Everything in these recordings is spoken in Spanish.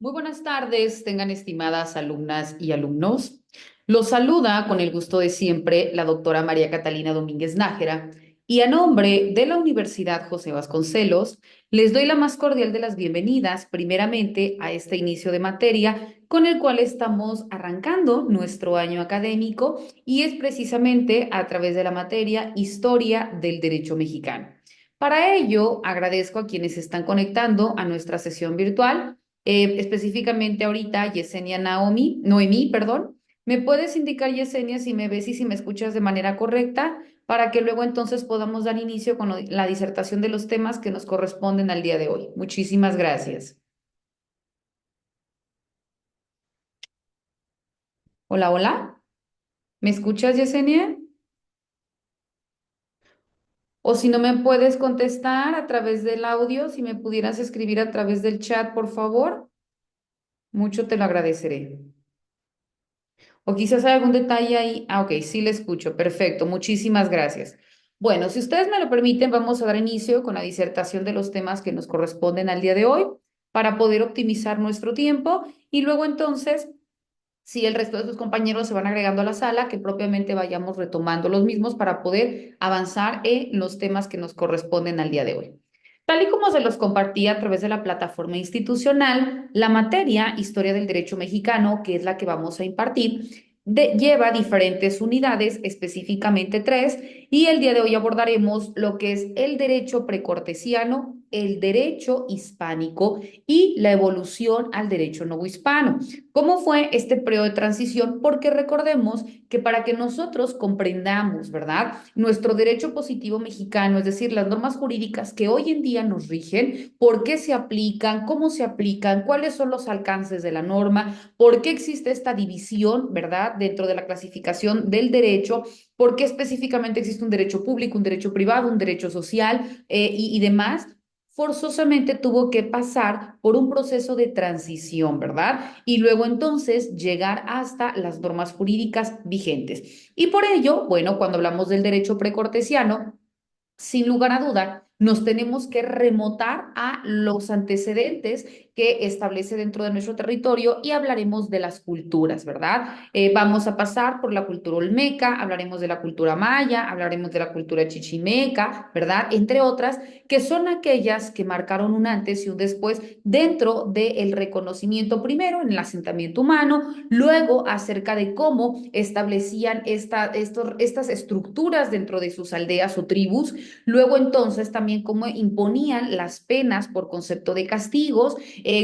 Muy buenas tardes, tengan estimadas alumnas y alumnos. Los saluda con el gusto de siempre la doctora María Catalina Domínguez Nájera y a nombre de la Universidad José Vasconcelos les doy la más cordial de las bienvenidas primeramente a este inicio de materia con el cual estamos arrancando nuestro año académico y es precisamente a través de la materia Historia del Derecho Mexicano. Para ello, agradezco a quienes se están conectando a nuestra sesión virtual específicamente ahorita, Noemí, perdón. ¿Me puedes indicar, Yesenia, si me ves y si me escuchas de manera correcta, para que luego entonces podamos dar inicio con la disertación de los temas que nos corresponden al día de hoy? Muchísimas gracias. Hola, hola. ¿Me escuchas, Yesenia? O si no me puedes contestar a través del audio, si me pudieras escribir a través del chat, por favor, mucho te lo agradeceré. O quizás hay algún detalle ahí. Ah, ok, sí le escucho. Perfecto, muchísimas gracias. Bueno, si ustedes me lo permiten, vamos a dar inicio con la disertación de los temas que nos corresponden al día de hoy para poder optimizar nuestro tiempo y luego entonces, si el resto de sus compañeros se van agregando a la sala, que propiamente vayamos retomando los mismos para poder avanzar en los temas que nos corresponden al día de hoy. Tal y como se los compartí a través de la plataforma institucional, la materia Historia del Derecho Mexicano, que es la que vamos a impartir, lleva diferentes unidades, específicamente tres, y el día de hoy abordaremos lo que es el derecho precortesiano, el derecho hispánico y la evolución al derecho novohispano. ¿Cómo fue este periodo de transición? Porque recordemos que para que nosotros comprendamos, ¿verdad? Nuestro derecho positivo mexicano, es decir, las normas jurídicas que hoy en día nos rigen, por qué se aplican, cómo se aplican, cuáles son los alcances de la norma, por qué existe esta división, ¿verdad? Dentro de la clasificación del derecho, por qué específicamente existe un derecho público, un derecho privado, un derecho social y demás forzosamente tuvo que pasar por un proceso de transición, ¿verdad? Y luego entonces llegar hasta las normas jurídicas vigentes. Y por ello, bueno, cuando hablamos del derecho precortesiano, sin lugar a duda, nos tenemos que remontar a los antecedentes que establece dentro de nuestro territorio y hablaremos de las culturas, ¿verdad? Vamos a pasar por la cultura olmeca, hablaremos de la cultura maya, hablaremos de la cultura chichimeca, ¿verdad? Entre otras, que son aquellas que marcaron un antes y un después dentro del reconocimiento primero en el asentamiento humano, luego acerca de cómo establecían estas estructuras dentro de sus aldeas o tribus. Luego entonces también cómo imponían las penas por concepto de castigos,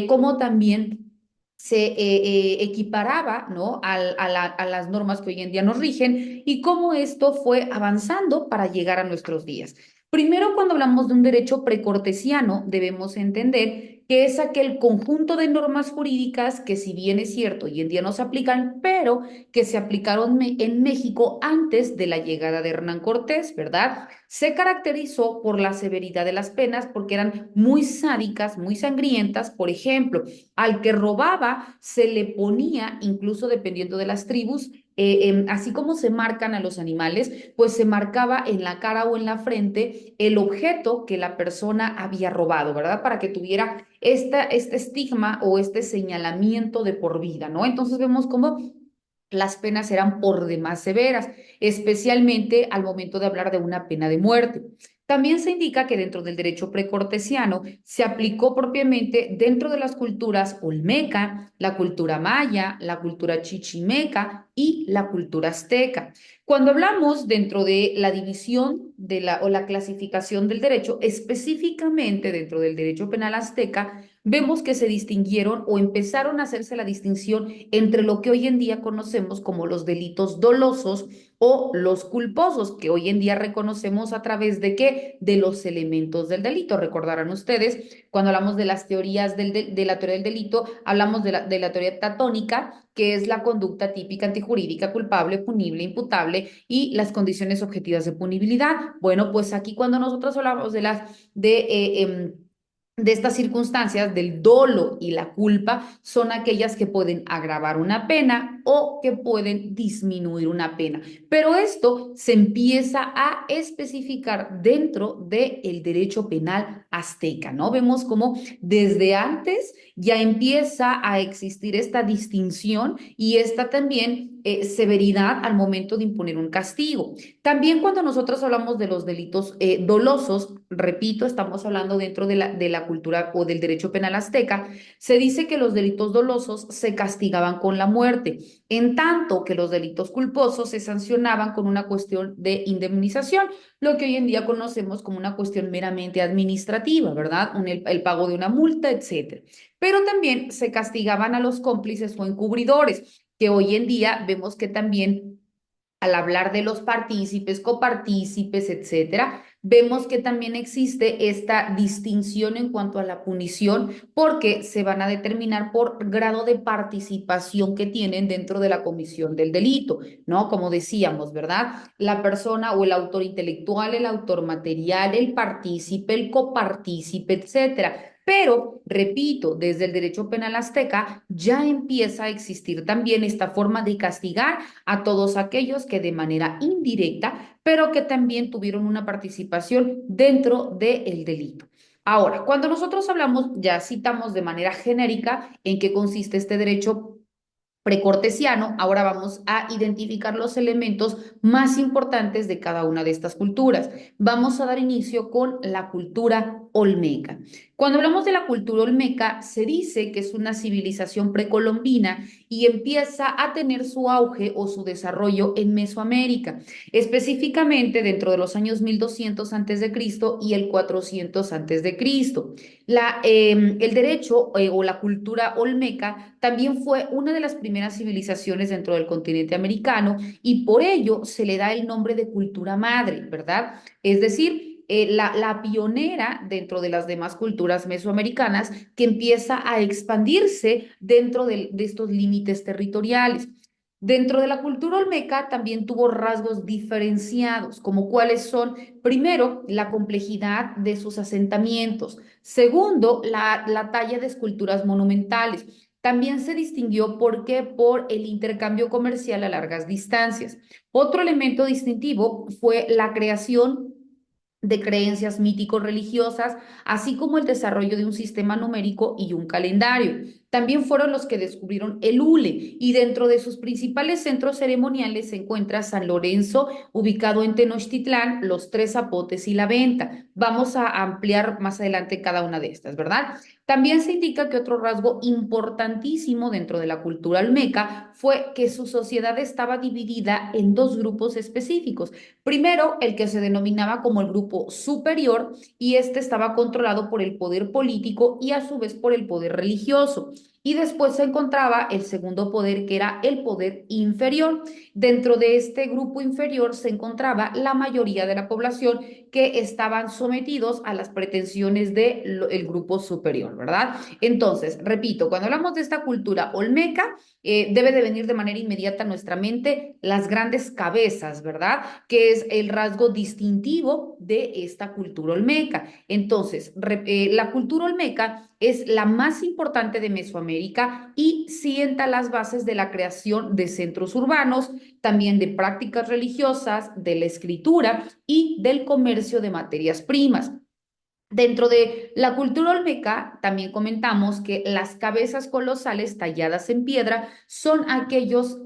cómo también se equiparaba, ¿no? A las normas que hoy en día nos rigen y cómo esto fue avanzando para llegar a nuestros días. Primero, cuando hablamos de un derecho precortesiano, debemos entender que es aquel conjunto de normas jurídicas que si bien es cierto, hoy en día no se aplican, pero que se aplicaron en México antes de la llegada de Hernán Cortés, ¿verdad? Se caracterizó por la severidad de las penas porque eran muy sádicas, muy sangrientas. Por ejemplo, al que robaba se le ponía, incluso dependiendo de las tribus, así como se marcan a los animales, pues se marcaba en la cara o en la frente el objeto que la persona había robado, ¿verdad? Para que tuviera este estigma o este señalamiento de por vida, ¿no? Entonces vemos cómo las penas eran por demás severas, especialmente al momento de hablar de una pena de muerte. También se indica que dentro del derecho precortesiano se aplicó propiamente dentro de las culturas olmeca, la cultura maya, la cultura chichimeca y la cultura azteca. Cuando hablamos dentro de la división o la clasificación del derecho, específicamente dentro del derecho penal azteca, vemos que se distinguieron o empezaron a hacerse la distinción entre lo que hoy en día conocemos como los delitos dolosos o los culposos, que hoy en día reconocemos a través de qué? De los elementos del delito. Recordarán ustedes, cuando hablamos de las teorías de la teoría del delito, hablamos de la teoría tatónica, que es la conducta típica antijurídica, culpable, punible, imputable y las condiciones objetivas de punibilidad. Bueno, pues aquí cuando nosotros hablamos de estas circunstancias del dolo y la culpa son aquellas que pueden agravar una pena o que pueden disminuir una pena. Pero esto se empieza a especificar dentro del derecho penal azteca, ¿no? Vemos cómo desde antes ya empieza a existir esta distinción y esta también severidad al momento de imponer un castigo. También cuando nosotros hablamos de los delitos dolosos, repito, estamos hablando dentro de la cultura o del derecho penal azteca, se dice que los delitos dolosos se castigaban con la muerte, en tanto que los delitos culposos se sancionaban con una cuestión de indemnización, lo que hoy en día conocemos como una cuestión meramente administrativa, ¿verdad? El pago de una multa, etcétera. Pero también se castigaban a los cómplices o encubridores, que hoy en día vemos que también al hablar de los partícipes, copartícipes, etcétera, vemos que también existe esta distinción en cuanto a la punición porque se van a determinar por grado de participación que tienen dentro de la comisión del delito, ¿no? Como decíamos, ¿verdad? La persona o el autor intelectual, el autor material, el partícipe, el copartícipe, etcétera. Pero, repito, desde el derecho penal azteca ya empieza a existir también esta forma de castigar a todos aquellos que de manera indirecta, pero que también tuvieron una participación dentro del delito. Ahora, cuando nosotros hablamos, ya citamos de manera genérica en qué consiste este derecho precortesiano, ahora vamos a identificar los elementos más importantes de cada una de estas culturas. Vamos a dar inicio con la cultura olmeca. Cuando hablamos de la cultura olmeca, se dice que es una civilización precolombina y empieza a tener su auge o su desarrollo en Mesoamérica, específicamente dentro de los años 1200 a.C. y el 400 a.C. El derecho o la cultura olmeca también fue una de las primeras civilizaciones dentro del continente americano y por ello se le da el nombre de cultura madre, ¿verdad? Es decir, la pionera dentro de las demás culturas mesoamericanas que empieza a expandirse dentro de estos límites territoriales. Dentro de la cultura olmeca también tuvo rasgos diferenciados, como cuáles son, primero, la complejidad de sus asentamientos. Segundo, la talla de esculturas monumentales. También se distinguió por qué por el intercambio comercial a largas distancias. Otro elemento distintivo fue la creación de creencias mítico-religiosas, así como el desarrollo de un sistema numérico y un calendario. También fueron los que descubrieron el hule y dentro de sus principales centros ceremoniales se encuentra San Lorenzo, ubicado en Tenochtitlán, Los Tres Zapotes y La Venta. Vamos a ampliar más adelante cada una de estas, ¿verdad? También se indica que otro rasgo importantísimo dentro de la cultura olmeca fue que su sociedad estaba dividida en dos grupos específicos. Primero, el que se denominaba como el grupo superior y este estaba controlado por el poder político y a su vez por el poder religioso. Y después se encontraba el segundo poder, que era el poder inferior. Dentro de este grupo inferior se encontraba la mayoría de la población que estaban sometidos a las pretensiones del grupo superior, ¿verdad? Entonces, repito, cuando hablamos de esta cultura olmeca, debe de venir de manera inmediata a nuestra mente las grandes cabezas, ¿verdad? Que es el rasgo distintivo de esta cultura olmeca. Entonces, la cultura olmeca es la más importante de Mesoamérica y sienta las bases de la creación de centros urbanos, también de prácticas religiosas, de la escritura y del comercio de materias primas. Dentro de la cultura olmeca, también comentamos que las cabezas colosales talladas en piedra son aquellos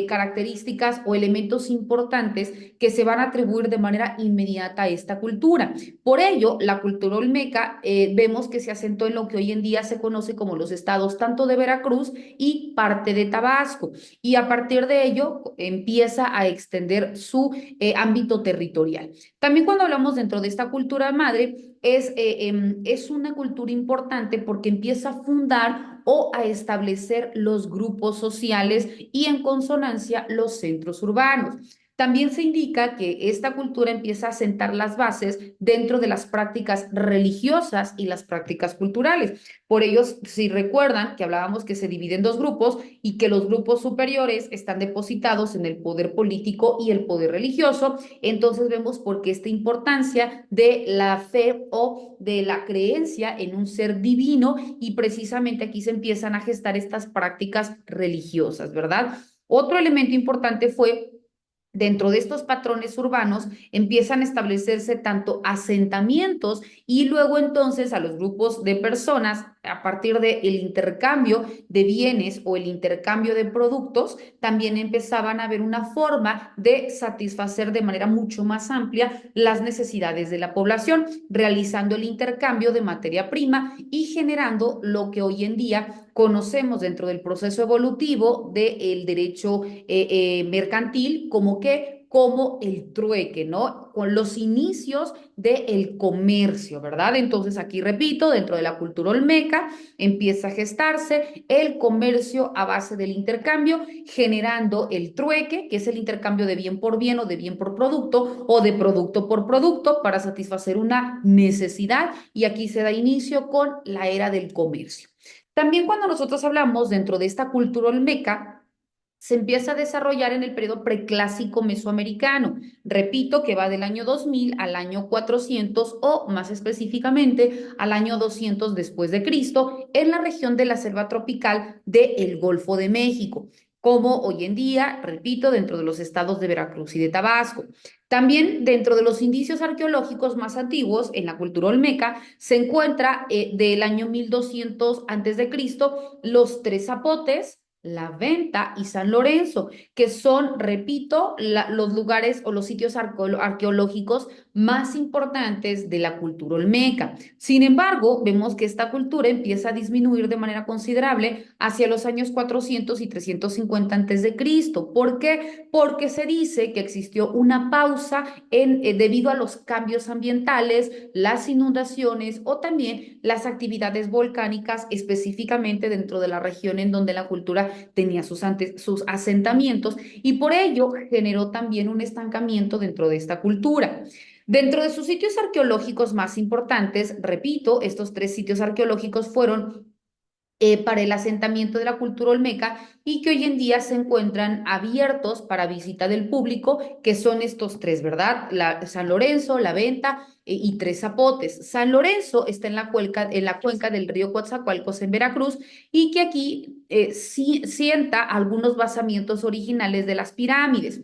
características o elementos importantes que se van a atribuir de manera inmediata a esta cultura. Por ello, la cultura olmeca vemos que se asentó en lo que hoy en día se conoce como los estados tanto de Veracruz y parte de Tabasco. Y a partir de ello empieza a extender su ámbito territorial. También cuando hablamos dentro de esta cultura madre, es una cultura importante porque empieza a fundar o a establecer los grupos sociales y en consonancia los centros urbanos. También se indica que esta cultura empieza a sentar las bases dentro de las prácticas religiosas y las prácticas culturales. Por ello, si recuerdan que hablábamos que se divide en dos grupos y que los grupos superiores están depositados en el poder político y el poder religioso, entonces vemos por qué esta importancia de la fe o de la creencia en un ser divino, y precisamente aquí se empiezan a gestar estas prácticas religiosas, ¿verdad? Otro elemento importante fue, dentro de estos patrones urbanos empiezan a establecerse tanto asentamientos y luego entonces a los grupos de personas a partir del intercambio de bienes o el intercambio de productos, también empezaban a ver una forma de satisfacer de manera mucho más amplia las necesidades de la población, realizando el intercambio de materia prima y generando lo que hoy en día conocemos dentro del proceso evolutivo del derecho mercantil como que como el trueque, ¿no? Con los inicios del comercio, ¿verdad? Entonces aquí repito, dentro de la cultura olmeca empieza a gestarse el comercio a base del intercambio, generando el trueque, que es el intercambio de bien por bien o de bien por producto o de producto por producto para satisfacer una necesidad, y aquí se da inicio con la era del comercio. También cuando nosotros hablamos dentro de esta cultura olmeca, se empieza a desarrollar en el periodo preclásico mesoamericano. Repito que va del año 2000 al año 400 o más específicamente al año 200 después de Cristo en la región de la selva tropical del Golfo de México, como hoy en día, repito, dentro de los estados de Veracruz y de Tabasco. También dentro de los indicios arqueológicos más antiguos en la cultura olmeca se encuentra del año 1200 antes de Cristo los tres zapotes, la Venta y San Lorenzo, que son, repito, los lugares o los sitios arqueológicos más importantes de la cultura olmeca. Sin embargo, vemos que esta cultura empieza a disminuir de manera considerable hacia los años 400 y 350 antes de Cristo. ¿Por qué? Porque se dice que existió una pausa debido a los cambios ambientales, las inundaciones o también las actividades volcánicas, específicamente dentro de la región en donde la cultura tenía sus asentamientos, y por ello generó también un estancamiento dentro de esta cultura. Dentro de sus sitios arqueológicos más importantes, repito, estos tres sitios arqueológicos fueron para el asentamiento de la cultura olmeca y que hoy en día se encuentran abiertos para visita del público, que son estos tres, ¿verdad? San Lorenzo, La Venta y Tres Zapotes. San Lorenzo está en la cuenca del río Coatzacoalcos en Veracruz, y que aquí sienta algunos basamientos originales de las pirámides.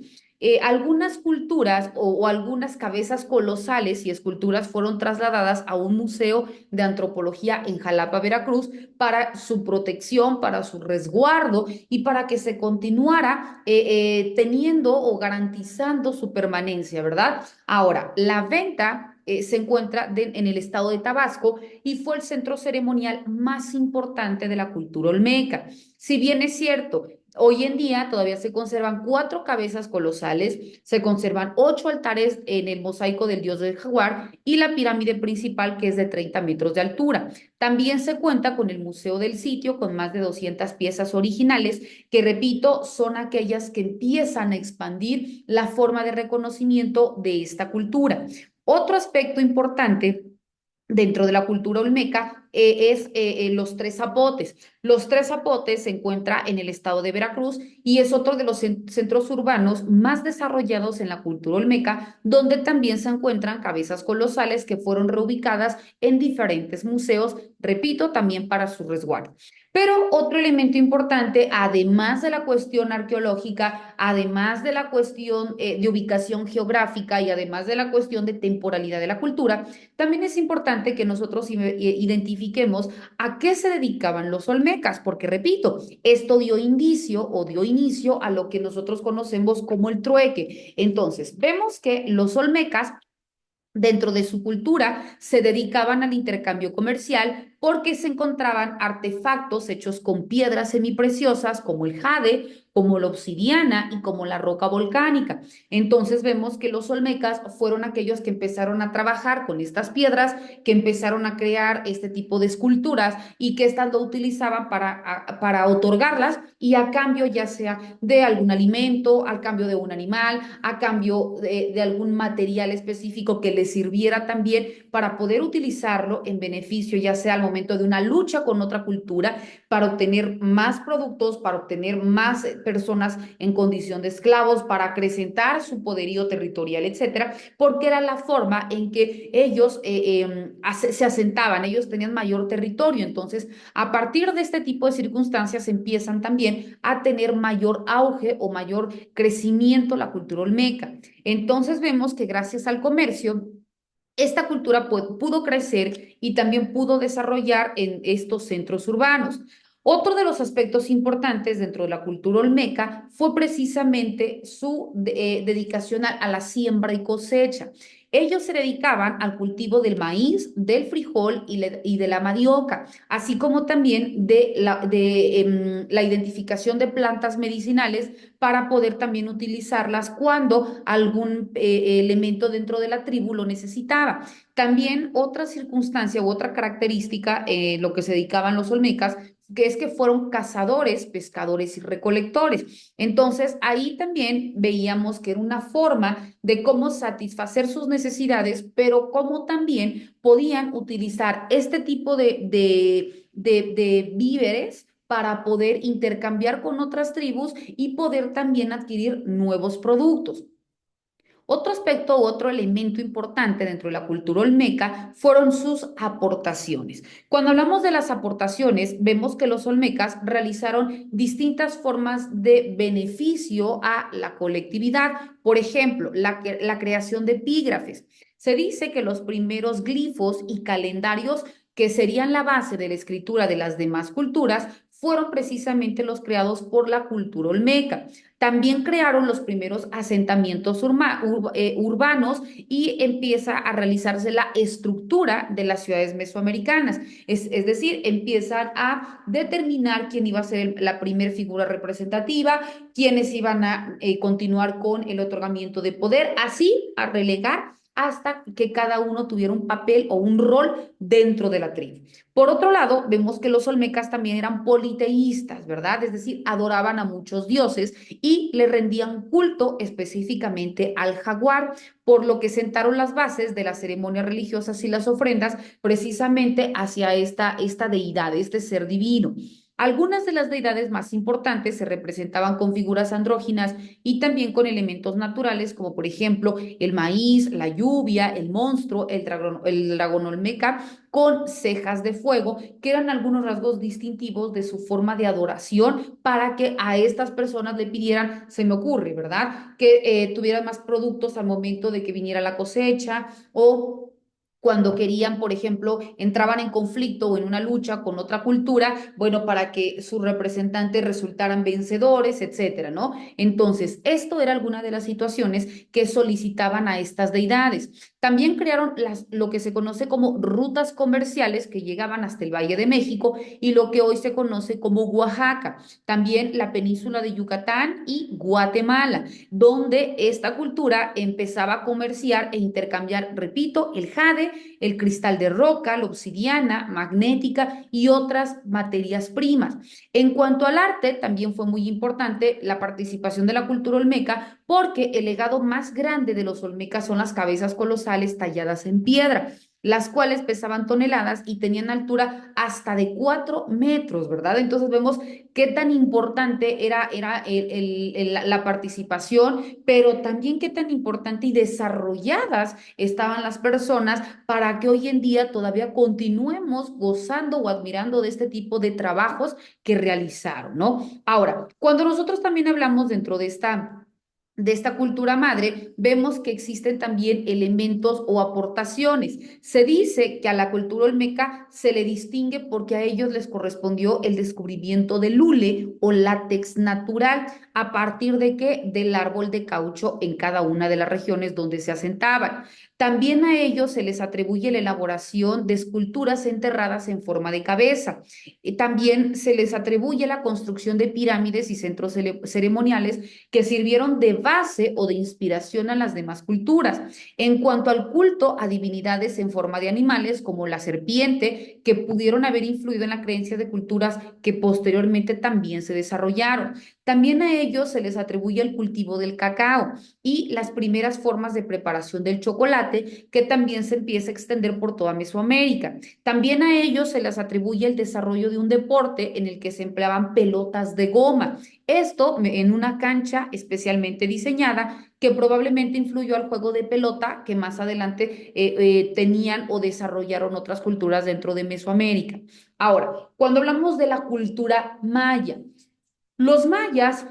Algunas culturas o algunas cabezas colosales y esculturas fueron trasladadas a un museo de antropología en Jalapa, Veracruz, para su protección, para su resguardo y para que se continuara teniendo o garantizando su permanencia, ¿verdad? Ahora, la venta se encuentra en el estado de Tabasco y fue el centro ceremonial más importante de la cultura olmeca. Si bien es cierto, hoy en día todavía se conservan cuatro cabezas colosales, se conservan ocho altares en el mosaico del dios del jaguar y la pirámide principal, que es de 30 metros de altura. También se cuenta con el Museo del Sitio, con más de 200 piezas originales, que repito, son aquellas que empiezan a expandir la forma de reconocimiento de esta cultura. Otro aspecto importante dentro de la cultura olmeca es los tres zapotes. Los tres zapotes se encuentra en el estado de Veracruz y es otro de los centros urbanos más desarrollados en la cultura olmeca, donde también se encuentran cabezas colosales que fueron reubicadas en diferentes museos, repito, también para su resguardo. Pero otro elemento importante, además de la cuestión arqueológica, además de la cuestión de ubicación geográfica y además de la cuestión de temporalidad de la cultura, también es importante que nosotros identifiquemos a qué se dedicaban los olmecas, porque repito, esto dio indicio o dio inicio a lo que nosotros conocemos como el trueque. Entonces, vemos que los olmecas dentro de su cultura se dedicaban al intercambio comercial porque se encontraban artefactos hechos con piedras semipreciosas como el jade, como la obsidiana y como la roca volcánica. Entonces vemos que los olmecas fueron aquellos que empezaron a trabajar con estas piedras, que empezaron a crear este tipo de esculturas y que estas lo utilizaban para otorgarlas y a cambio ya sea de algún alimento, al cambio de un animal, a cambio de algún material específico que les sirviera también para poder utilizarlo en beneficio, ya sea al momento de una lucha con otra cultura, para obtener más productos, para obtener más personas en condición de esclavos, para acrecentar su poderío territorial, etcétera, porque era la forma en que ellos se asentaban, ellos tenían mayor territorio. Entonces, a partir de este tipo de circunstancias empiezan también a tener mayor auge o mayor crecimiento la cultura olmeca. Entonces vemos que gracias al comercio, esta cultura pudo crecer y también pudo desarrollar en estos centros urbanos. Otro de los aspectos importantes dentro de la cultura olmeca fue precisamente su dedicación a la siembra y cosecha. Ellos se dedicaban al cultivo del maíz, del frijol y de la mandioca, así como también la identificación de plantas medicinales para poder también utilizarlas cuando algún elemento dentro de la tribu lo necesitaba. También otra circunstancia u otra característica, lo que se dedicaban los olmecas, que es que fueron cazadores, pescadores y recolectores. Entonces, ahí también veíamos que era una forma de cómo satisfacer sus necesidades, pero cómo también podían utilizar este tipo de víveres para poder intercambiar con otras tribus y poder también adquirir nuevos productos. Otro aspecto, otro elemento importante dentro de la cultura olmeca fueron sus aportaciones. Cuando hablamos de las aportaciones, vemos que los olmecas realizaron distintas formas de beneficio a la colectividad. Por ejemplo, la creación de epígrafes. Se dice que los primeros glifos y calendarios que serían la base de la escritura de las demás culturas fueron precisamente los creados por la cultura olmeca. También crearon los primeros asentamientos urbanos y empieza a realizarse la estructura de las ciudades mesoamericanas. Es decir, empiezan a determinar quién iba a ser la primera figura representativa, quiénes iban a continuar con el otorgamiento de poder, así a relegar hasta que cada uno tuviera un papel o un rol dentro de la tribu. Por otro lado, vemos que los olmecas también eran politeístas, ¿verdad? Es decir, adoraban a muchos dioses y le rendían culto específicamente al jaguar, por lo que sentaron las bases de las ceremonias religiosas y las ofrendas precisamente hacia esta deidad, este ser divino. Algunas de las deidades más importantes se representaban con figuras andróginas y también con elementos naturales, como por ejemplo el maíz, la lluvia, el monstruo, el dragón olmeca, con cejas de fuego, que eran algunos rasgos distintivos de su forma de adoración para que a estas personas le pidieran, se me ocurre, ¿verdad? Que tuvieran más productos al momento de que viniera la cosecha o cuando querían, por ejemplo, entraban en conflicto o en una lucha con otra cultura, bueno, para que sus representantes resultaran vencedores, etcétera, ¿no? Entonces, esto era alguna de las situaciones que solicitaban a estas deidades. También crearon lo que se conoce como rutas comerciales que llegaban hasta el Valle de México y lo que hoy se conoce como Oaxaca, también la península de Yucatán y Guatemala, donde esta cultura empezaba a comerciar e intercambiar, repito, el jade, el cristal de roca, la obsidiana, magnética y otras materias primas. En cuanto al arte, también fue muy importante la participación de la cultura olmeca porque el legado más grande de los olmecas son las cabezas colosales talladas en piedra, las cuales pesaban toneladas y tenían altura hasta de 4 metros, ¿verdad? Entonces vemos qué tan importante era la participación, pero también qué tan importante y desarrolladas estaban las personas para que hoy en día todavía continuemos gozando o admirando de este tipo de trabajos que realizaron, ¿no? Ahora, cuando nosotros también hablamos dentro de esta cultura madre, vemos que existen también elementos o aportaciones. Se dice que a la cultura olmeca se le distingue porque a ellos les correspondió el descubrimiento del hule o látex natural, a partir de que del árbol de caucho en cada una de las regiones donde se asentaban. También a ellos se les atribuye la elaboración de esculturas enterradas en forma de cabeza. También se les atribuye la construcción de pirámides y centros ceremoniales que sirvieron de base o de inspiración a las demás culturas. En cuanto al culto a divinidades en forma de animales, como la serpiente, que pudieron haber influido en la creencia de culturas que posteriormente también se desarrollaron. También a ellos se les atribuye el cultivo del cacao y las primeras formas de preparación del chocolate, que también se empieza a extender por toda Mesoamérica. También a ellos se les atribuye el desarrollo de un deporte en el que se empleaban pelotas de goma. Esto en una cancha especialmente diseñada que probablemente influyó al juego de pelota que más adelante tenían o desarrollaron otras culturas dentro de Mesoamérica. Ahora, cuando hablamos de la cultura maya, los mayas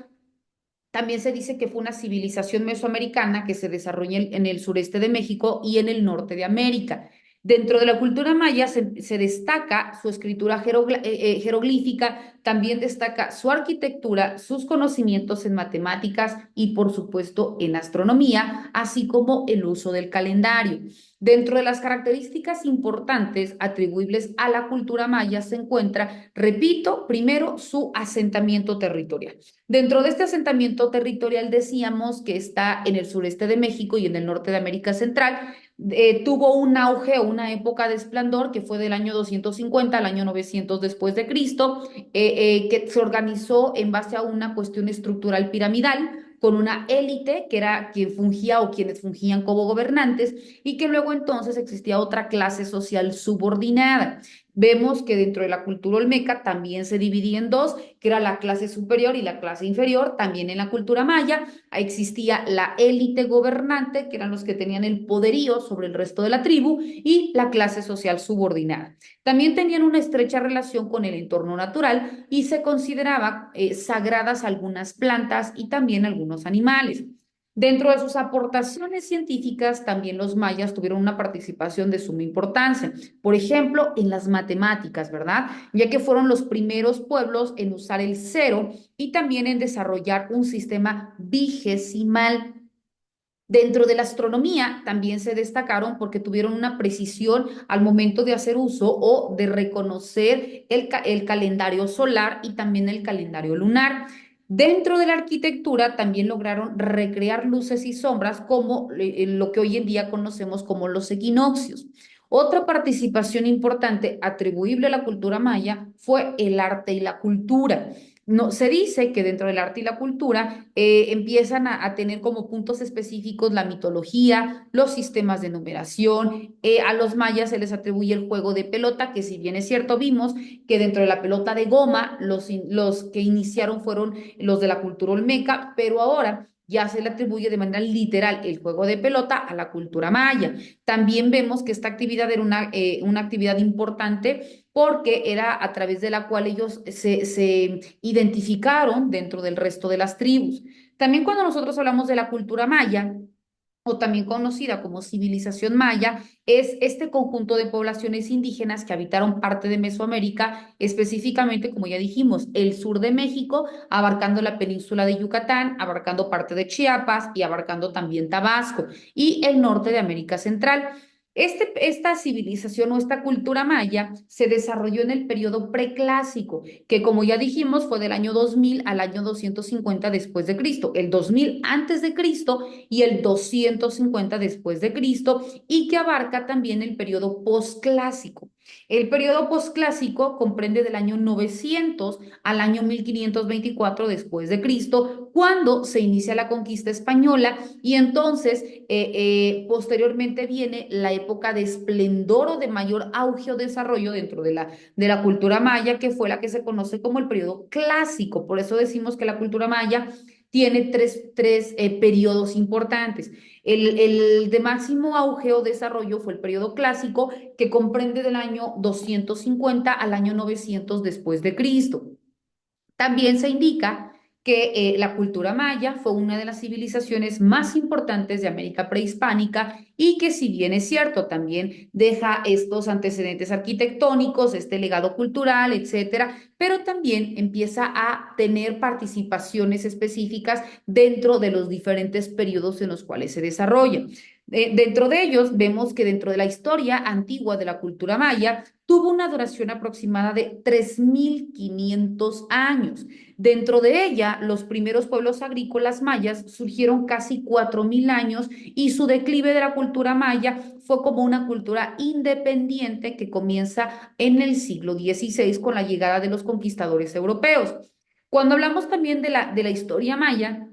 también se dice que fue una civilización mesoamericana que se desarrolló en el sureste de México y en el norte de América. Dentro de la cultura maya se destaca su escritura jeroglífica, también destaca su arquitectura, sus conocimientos en matemáticas y, por supuesto, en astronomía, así como el uso del calendario. Dentro de las características importantes atribuibles a la cultura maya se encuentra, repito, primero su asentamiento territorial. Dentro de este asentamiento territorial decíamos que está en el sureste de México y en el norte de América Central. Tuvo un auge o una época de esplendor que fue del año 250 al año 900 después de Cristo, que se organizó en base a una cuestión estructural piramidal con una élite que era quien fungía o quienes fungían como gobernantes y que luego entonces existía otra clase social subordinada. Vemos que dentro de la cultura olmeca también se dividía en dos, que era la clase superior y la clase inferior. También en la cultura maya existía la élite gobernante, que eran los que tenían el poderío sobre el resto de la tribu, y la clase social subordinada. También tenían una estrecha relación con el entorno natural y se consideraba sagradas algunas plantas y también algunos animales. Dentro de sus aportaciones científicas, también los mayas tuvieron una participación de suma importancia, por ejemplo, en las matemáticas, ¿verdad? Ya que fueron los primeros pueblos en usar el cero y también en desarrollar un sistema vigesimal. Dentro de la astronomía también se destacaron porque tuvieron una precisión al momento de hacer uso o de reconocer el calendario solar y también el calendario lunar. Dentro de la arquitectura también lograron recrear luces y sombras como lo que hoy en día conocemos como los equinoccios. Otra participación importante atribuible a la cultura maya fue el arte y la cultura. No, se dice que dentro del arte y la cultura empiezan a tener como puntos específicos la mitología, los sistemas de numeración. A los mayas se les atribuye el juego de pelota, que si bien es cierto, vimos que dentro de la pelota de goma, los que iniciaron fueron los de la cultura olmeca, pero ahora ya se le atribuye de manera literal el juego de pelota a la cultura maya. También vemos que esta actividad era una actividad importante porque era a través de la cual ellos se identificaron dentro del resto de las tribus. También cuando nosotros hablamos de la cultura maya, o también conocida como civilización maya, es este conjunto de poblaciones indígenas que habitaron parte de Mesoamérica, específicamente, como ya dijimos, el sur de México, abarcando la península de Yucatán, abarcando parte de Chiapas y abarcando también Tabasco, y el norte de América Central. Esta civilización o esta cultura maya se desarrolló en el periodo preclásico, que como ya dijimos fue del año 2000 al año 250 después de Cristo, el 2000 antes de Cristo y el 250 después de Cristo, y que abarca también el periodo posclásico. El periodo posclásico comprende del año 900 al año 1524 después de Cristo, cuando se inicia la conquista española y entonces posteriormente viene la época de esplendor o de mayor auge o desarrollo dentro de la cultura maya, que fue la que se conoce como el periodo clásico. Por eso decimos que la cultura maya tiene tres periodos importantes. El de máximo auge o desarrollo fue el periodo clásico, que comprende del año 250 al año 900 después de Cristo. También se indica que la cultura maya fue una de las civilizaciones más importantes de América prehispánica y que si bien es cierto, también deja estos antecedentes arquitectónicos, este legado cultural, etcétera, pero también empieza a tener participaciones específicas dentro de los diferentes periodos en los cuales se desarrolla. Dentro de ellos vemos que dentro de la historia antigua de la cultura maya tuvo una duración aproximada de 3.500 años. Dentro de ella, los primeros pueblos agrícolas mayas surgieron casi 4.000 años y su declive de la cultura maya fue como una cultura independiente que comienza en el siglo XVI con la llegada de los conquistadores europeos. Cuando hablamos también de la historia maya,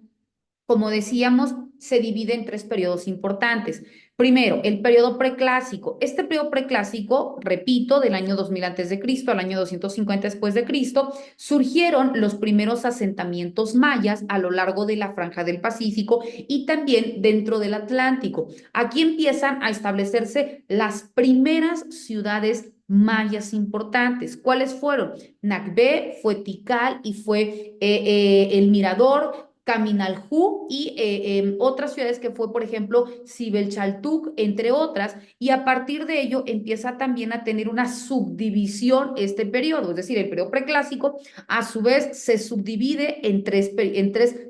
como decíamos, se divide en tres periodos importantes. Primero, el periodo preclásico. Este periodo preclásico, repito, del año 2000 antes de Cristo al año 250 después de Cristo, surgieron los primeros asentamientos mayas a lo largo de la franja del Pacífico y también dentro del Atlántico. Aquí empiezan a establecerse las primeras ciudades mayas importantes. ¿Cuáles fueron? Nacbé, fue Tikal y fue El Mirador, Caminaljú y otras ciudades que fue, por ejemplo, Sibelchaltúc, entre otras, y a partir de ello empieza también a tener una subdivisión este periodo, es decir, el periodo preclásico, a su vez se subdivide en tres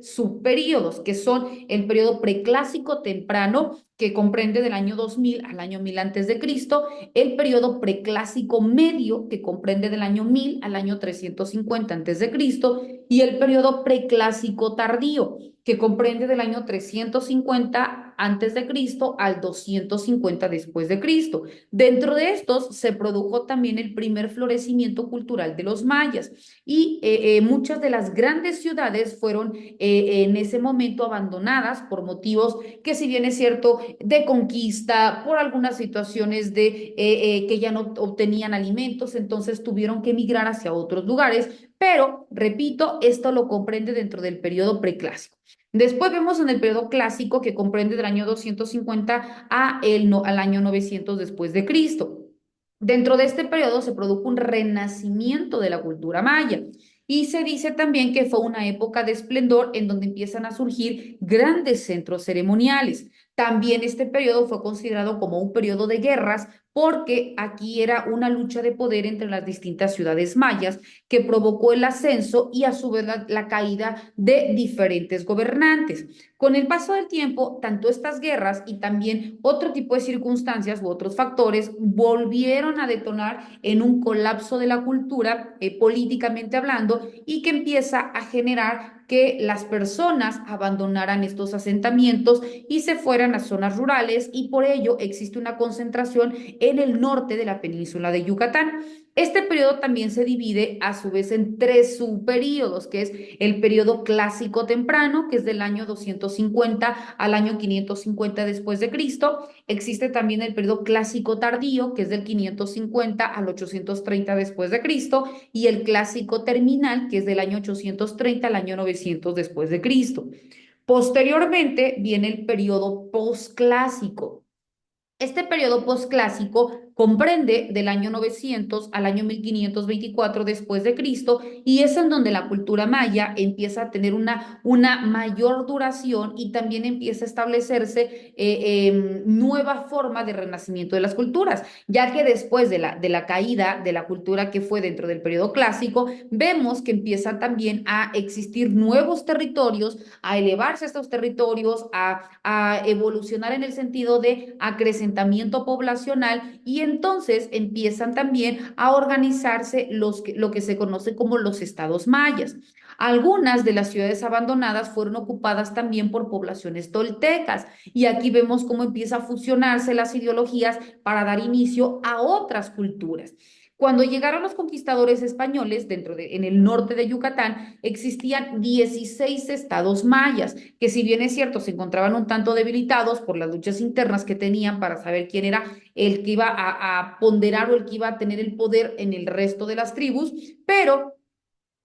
subperiodos, que son el periodo preclásico temprano, que comprende del año 2000 al año 1000 antes de Cristo, el periodo preclásico medio, que comprende del año 1000 al año 350 antes de Cristo, y el periodo preclásico tardío, que comprende del año 350 antes de Cristo al 250 después de Cristo. Dentro de estos se produjo también el primer florecimiento cultural de los mayas y muchas de las grandes ciudades fueron en ese momento abandonadas por motivos que, si bien es cierto, de conquista, por algunas situaciones de que ya no obtenían alimentos, entonces tuvieron que emigrar hacia otros lugares, pero, repito, esto lo comprende dentro del periodo preclásico. Después vemos en el periodo clásico, que comprende del año 250 al año 900 después de Cristo. Dentro de este periodo se produjo un renacimiento de la cultura maya y se dice también que fue una época de esplendor en donde empiezan a surgir grandes centros ceremoniales. También este periodo fue considerado como un periodo de guerras porque aquí era una lucha de poder entre las distintas ciudades mayas que provocó el ascenso y a su vez la caída de diferentes gobernantes. Con el paso del tiempo, tanto estas guerras y también otro tipo de circunstancias u otros factores volvieron a detonar en un colapso de la cultura, políticamente hablando, y que empieza a generar que las personas abandonaran estos asentamientos y se fueran a zonas rurales, y por ello existe una concentración en el norte de la península de Yucatán. Este periodo también se divide a su vez en tres subperiodos, que es el periodo clásico temprano, que es del año 250 al año 550 después de Cristo. Existe también el periodo clásico tardío, que es del 550 al 830 después de Cristo, y el clásico terminal, que es del año 830 al año 900 después de Cristo. Posteriormente viene el periodo posclásico. Este periodo posclásico comprende del año 900 al año 1524 después de Cristo y es en donde la cultura maya empieza a tener una mayor duración y también empieza a establecerse nueva forma de renacimiento de las culturas, ya que después de la caída de la cultura que fue dentro del periodo clásico, vemos que empiezan también a existir nuevos territorios, a elevarse estos territorios, a evolucionar en el sentido de acrecentamiento poblacional, y entonces empiezan también a organizarse lo que se conoce como los estados mayas. Algunas de las ciudades abandonadas fueron ocupadas también por poblaciones toltecas y aquí vemos cómo empieza a fusionarse las ideologías para dar inicio a otras culturas. Cuando llegaron los conquistadores españoles en el norte de Yucatán, existían 16 estados mayas, que, si bien es cierto, se encontraban un tanto debilitados por las luchas internas que tenían para saber quién era el que iba a ponderar o el que iba a tener el poder en el resto de las tribus, pero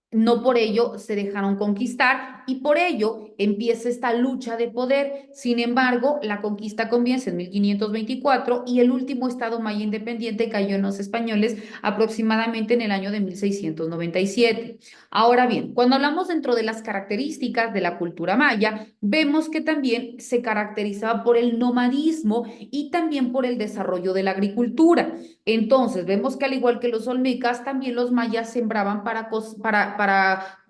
no por ello se dejaron conquistar y por ello empieza esta lucha de poder. Sin embargo, la conquista comienza en 1524 y el último estado maya independiente cayó en los españoles aproximadamente en el año de 1697. Ahora bien, cuando hablamos dentro de las características de la cultura maya, vemos que también se caracterizaba por el nomadismo y también por el desarrollo de la agricultura. Entonces, vemos que al igual que los olmecas, también los mayas sembraban para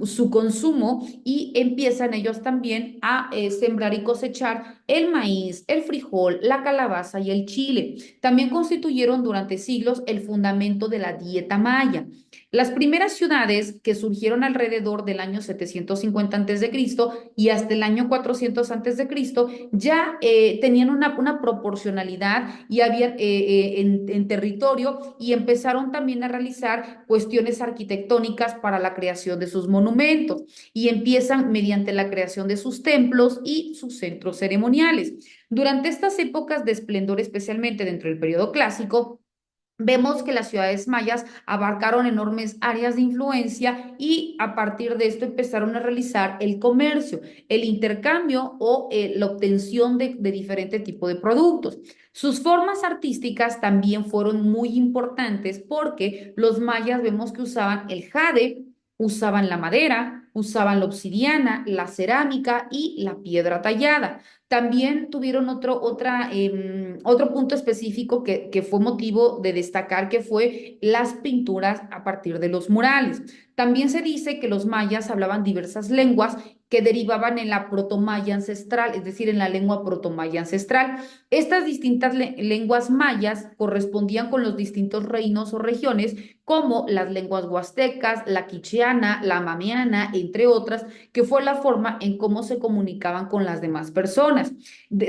su consumo y empiezan ellos también a sembrar y cosechar el maíz, el frijol, la calabaza y el chile. También constituyeron durante siglos el fundamento de la dieta maya. Las primeras ciudades que surgieron alrededor del año 750 Cristo y hasta el año 400 Cristo ya tenían una proporcionalidad y habían en territorio y empezaron también a realizar cuestiones arquitectónicas para la creación de sus monumentos y empiezan mediante la creación de sus templos y sus centros ceremoniales. Durante estas épocas de esplendor, especialmente dentro del periodo clásico, vemos que las ciudades mayas abarcaron enormes áreas de influencia y a partir de esto empezaron a realizar el comercio, el intercambio o la obtención de diferente tipo de productos. Sus formas artísticas también fueron muy importantes porque los mayas vemos que usaban el jade, usaban la madera, usaban la obsidiana, la cerámica y la piedra tallada. También tuvieron otro punto específico que fue motivo de destacar, que fue las pinturas a partir de los murales. También se dice que los mayas hablaban diversas lenguas que derivaban en la protomaya ancestral, es decir, en la lengua protomaya ancestral. Estas distintas lenguas mayas correspondían con los distintos reinos o regiones, como las lenguas huastecas, la quicheana, la mamiana, entre otras, que fue la forma en cómo se comunicaban con las demás personas.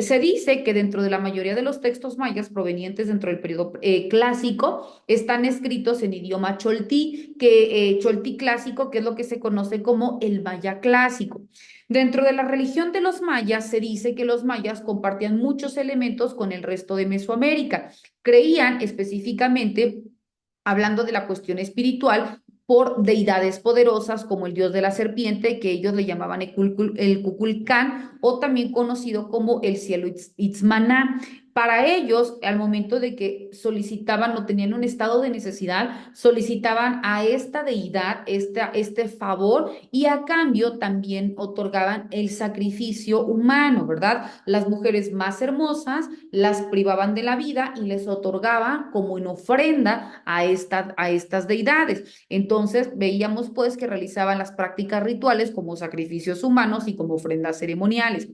Se dice que dentro de la mayoría de los textos mayas provenientes dentro del periodo clásico están escritos en idioma choltí, choltí clásico, que es lo que se conoce como el maya clásico. Dentro de la religión de los mayas se dice que los mayas compartían muchos elementos con el resto de Mesoamérica. Creían específicamente, hablando de la cuestión espiritual, por deidades poderosas como el dios de la serpiente, que ellos le llamaban el Kukulcán, o también conocido como el cielo Itzmaná. Para ellos, al momento de que solicitaban o tenían un estado de necesidad, solicitaban a esta deidad este favor y a cambio también otorgaban el sacrificio humano, ¿verdad? Las mujeres más hermosas las privaban de la vida y les otorgaban como en ofrenda a estas deidades. Entonces veíamos pues que realizaban las prácticas rituales como sacrificios humanos y como ofrendas ceremoniales.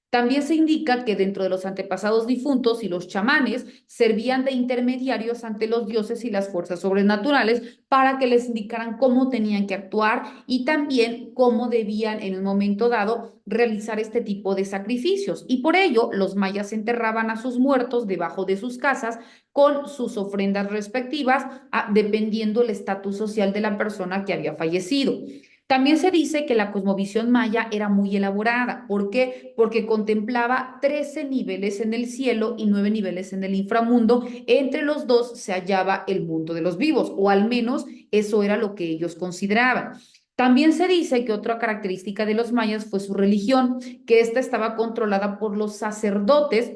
También se indica que dentro de los antepasados difuntos y los chamanes servían de intermediarios ante los dioses y las fuerzas sobrenaturales para que les indicaran cómo tenían que actuar y también cómo debían en un momento dado realizar este tipo de sacrificios. Y por ello los mayas enterraban a sus muertos debajo de sus casas con sus ofrendas respectivas, dependiendo el estatus social de la persona que había fallecido. También se dice que la cosmovisión maya era muy elaborada. ¿Por qué? Porque contemplaba 13 niveles en el cielo y 9 niveles en el inframundo. Entre los dos se hallaba el mundo de los vivos, o al menos eso era lo que ellos consideraban. También se dice que otra característica de los mayas fue su religión, que ésta estaba controlada por los sacerdotes,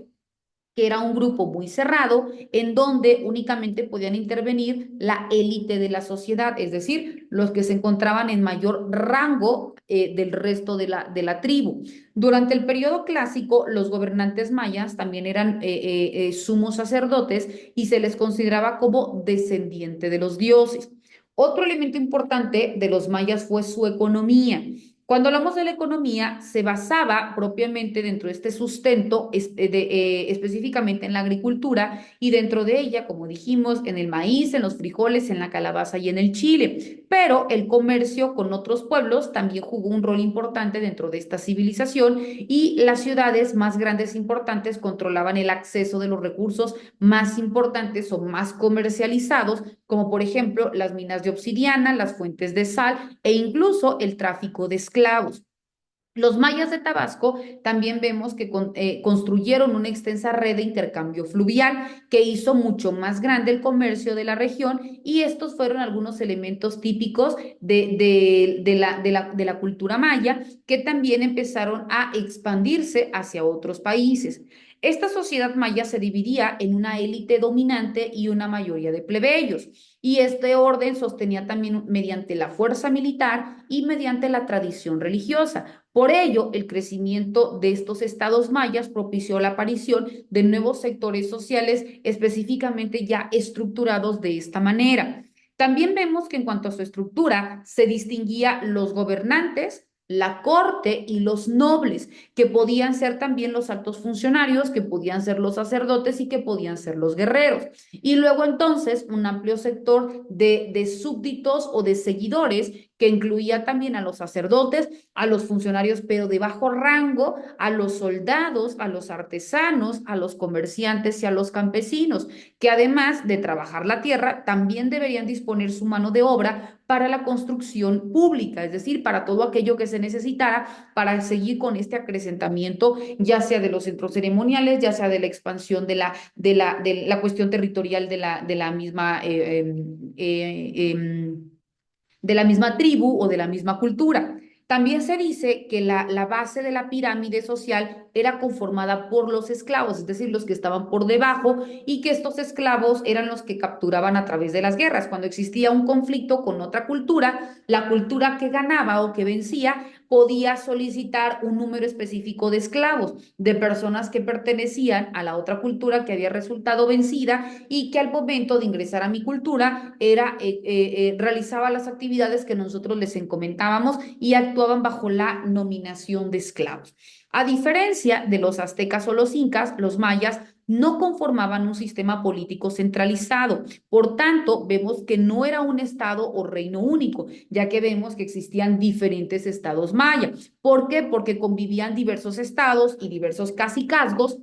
que era un grupo muy cerrado en donde únicamente podían intervenir la élite de la sociedad, es decir, los que se encontraban en mayor rango del resto de la tribu. Durante el periodo clásico, los gobernantes mayas también eran sumos sacerdotes y se les consideraba como descendiente de los dioses. Otro elemento importante de los mayas fue su economía. Cuando hablamos de la economía, se basaba propiamente dentro de este sustento, específicamente en la agricultura, y dentro de ella, como dijimos, en el maíz, en los frijoles, en la calabaza y en el chile. Pero el comercio con otros pueblos también jugó un rol importante dentro de esta civilización y las ciudades más grandes e importantes controlaban el acceso de los recursos más importantes o más comercializados, como por ejemplo las minas de obsidiana, las fuentes de sal e incluso el tráfico de esclavos. Los mayas de Tabasco también vemos que construyeron una extensa red de intercambio fluvial que hizo mucho más grande el comercio de la región y estos fueron algunos elementos típicos de la cultura maya que también empezaron a expandirse hacia otros países. Esta sociedad maya se dividía en una élite dominante y una mayoría de plebeyos, y este orden sostenía también mediante la fuerza militar y mediante la tradición religiosa. Por ello, el crecimiento de estos estados mayas propició la aparición de nuevos sectores sociales específicamente ya estructurados de esta manera. También vemos que en cuanto a su estructura, se distinguía los gobernantes, la corte y los nobles, que podían ser también los altos funcionarios, que podían ser los sacerdotes y que podían ser los guerreros. Y luego entonces un amplio sector de súbditos o de seguidores que incluía también a los sacerdotes, a los funcionarios pero de bajo rango, a los soldados, a los artesanos, a los comerciantes y a los campesinos, que además de trabajar la tierra, también deberían disponer su mano de obra para la construcción pública, es decir, para todo aquello que se necesitara para seguir con este acrecentamiento, ya sea de los centros ceremoniales, ya sea de la expansión de la cuestión territorial de la misma de la misma tribu o de la misma cultura. También se dice que la base de la pirámide social era conformada por los esclavos, es decir, los que estaban por debajo, y que estos esclavos eran los que capturaban a través de las guerras. Cuando existía un conflicto con otra cultura, la cultura que ganaba o que vencía podía solicitar un número específico de esclavos, de personas que pertenecían a la otra cultura que había resultado vencida y que al momento de ingresar a mi cultura realizaba las actividades que nosotros les comentábamos y actuaban bajo la nominación de esclavos. A diferencia de los aztecas o los incas, los mayas no conformaban un sistema político centralizado. Por tanto, vemos que no era un estado o reino único, ya que vemos que existían diferentes estados mayas. ¿Por qué? Porque convivían diversos estados y diversos cacicazgos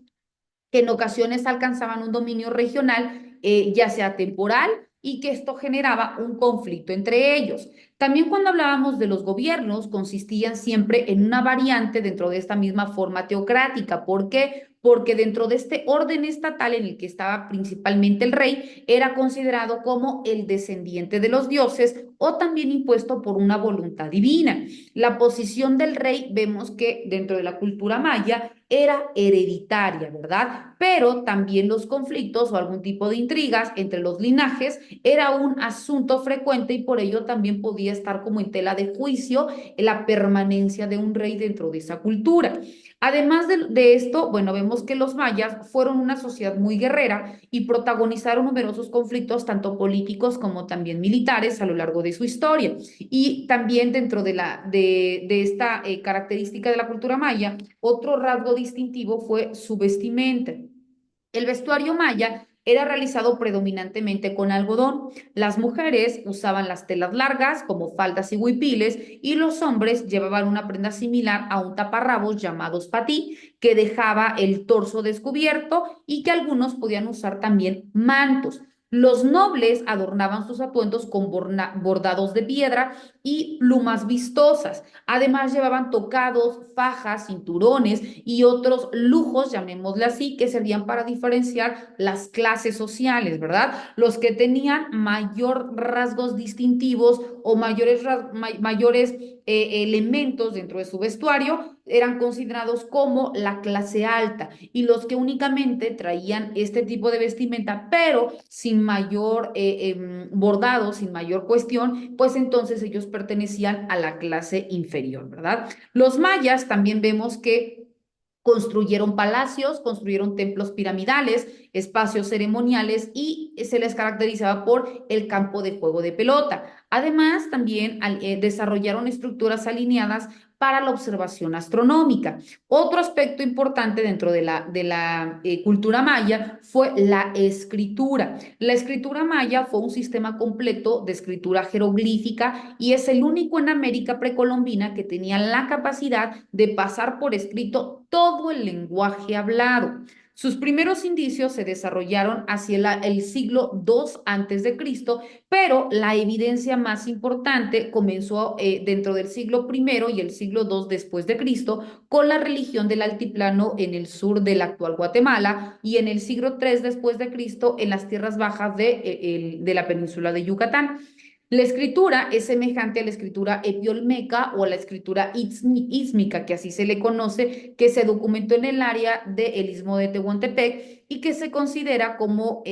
que en ocasiones alcanzaban un dominio regional, ya sea temporal, y que esto generaba un conflicto entre ellos. También cuando hablábamos de los gobiernos, consistían siempre en una variante dentro de esta misma forma teocrática. ¿Por qué? Porque dentro de este orden estatal en el que estaba principalmente el rey, era considerado como el descendiente de los dioses o también impuesto por una voluntad divina. La posición del rey vemos que dentro de la cultura maya era hereditaria, ¿verdad? Pero también los conflictos o algún tipo de intrigas entre los linajes era un asunto frecuente y por ello también podía estar como en tela de juicio la permanencia de un rey dentro de esa cultura. Además de esto, bueno, vemos que los mayas fueron una sociedad muy guerrera y protagonizaron numerosos conflictos, tanto políticos como también militares, a lo largo de su historia. Y también dentro de esta característica de la cultura maya, otro rasgo distintivo fue su vestimenta. El vestuario maya era realizado predominantemente con algodón. Las mujeres usaban las telas largas como faldas y huipiles y los hombres llevaban una prenda similar a un taparrabos llamados patí que dejaba el torso descubierto y que algunos podían usar también mantos. Los nobles adornaban sus atuendos con bordados de piedra y plumas vistosas. Además llevaban tocados, fajas, cinturones y otros lujos, llamémosle así, que servían para diferenciar las clases sociales, ¿verdad? Los que tenían mayor rasgos distintivos o mayores elementos dentro de su vestuario eran considerados como la clase alta y los que únicamente traían este tipo de vestimenta, pero sin mayor bordado, sin mayor cuestión, pues entonces ellos pertenecían a la clase inferior, ¿verdad? Los mayas también vemos que construyeron palacios, construyeron templos piramidales, espacios ceremoniales y se les caracterizaba por el campo de juego de pelota. Además, también desarrollaron estructuras alineadas para la observación astronómica. Otro aspecto importante dentro de la cultura maya fue la escritura. La escritura maya fue un sistema completo de escritura jeroglífica y es el único en América precolombina que tenía la capacidad de pasar por escrito todo el lenguaje hablado. Sus primeros indicios se desarrollaron hacia el siglo II antes de Cristo, pero la evidencia más importante comenzó dentro del siglo I y el siglo II después de Cristo con la religión del altiplano en el sur del actual Guatemala y en el siglo III después de Cristo en las tierras bajas de la península de Yucatán. La escritura es semejante a la escritura epiolmeca o a la escritura ísmica, que así se le conoce, que se documentó en el área del Istmo de Tehuantepec y que se considera como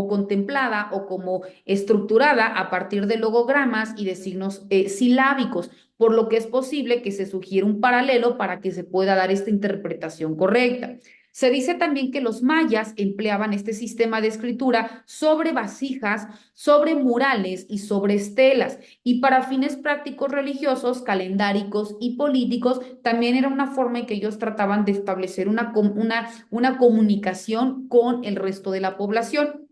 contemplada o como estructurada a partir de logogramas y de signos silábicos, por lo que es posible que se sugiera un paralelo para que se pueda dar esta interpretación correcta. Se dice también que los mayas empleaban este sistema de escritura sobre vasijas, sobre murales y sobre estelas. Y para fines prácticos religiosos, calendáricos y políticos, también era una forma en que ellos trataban de establecer una comunicación con el resto de la población.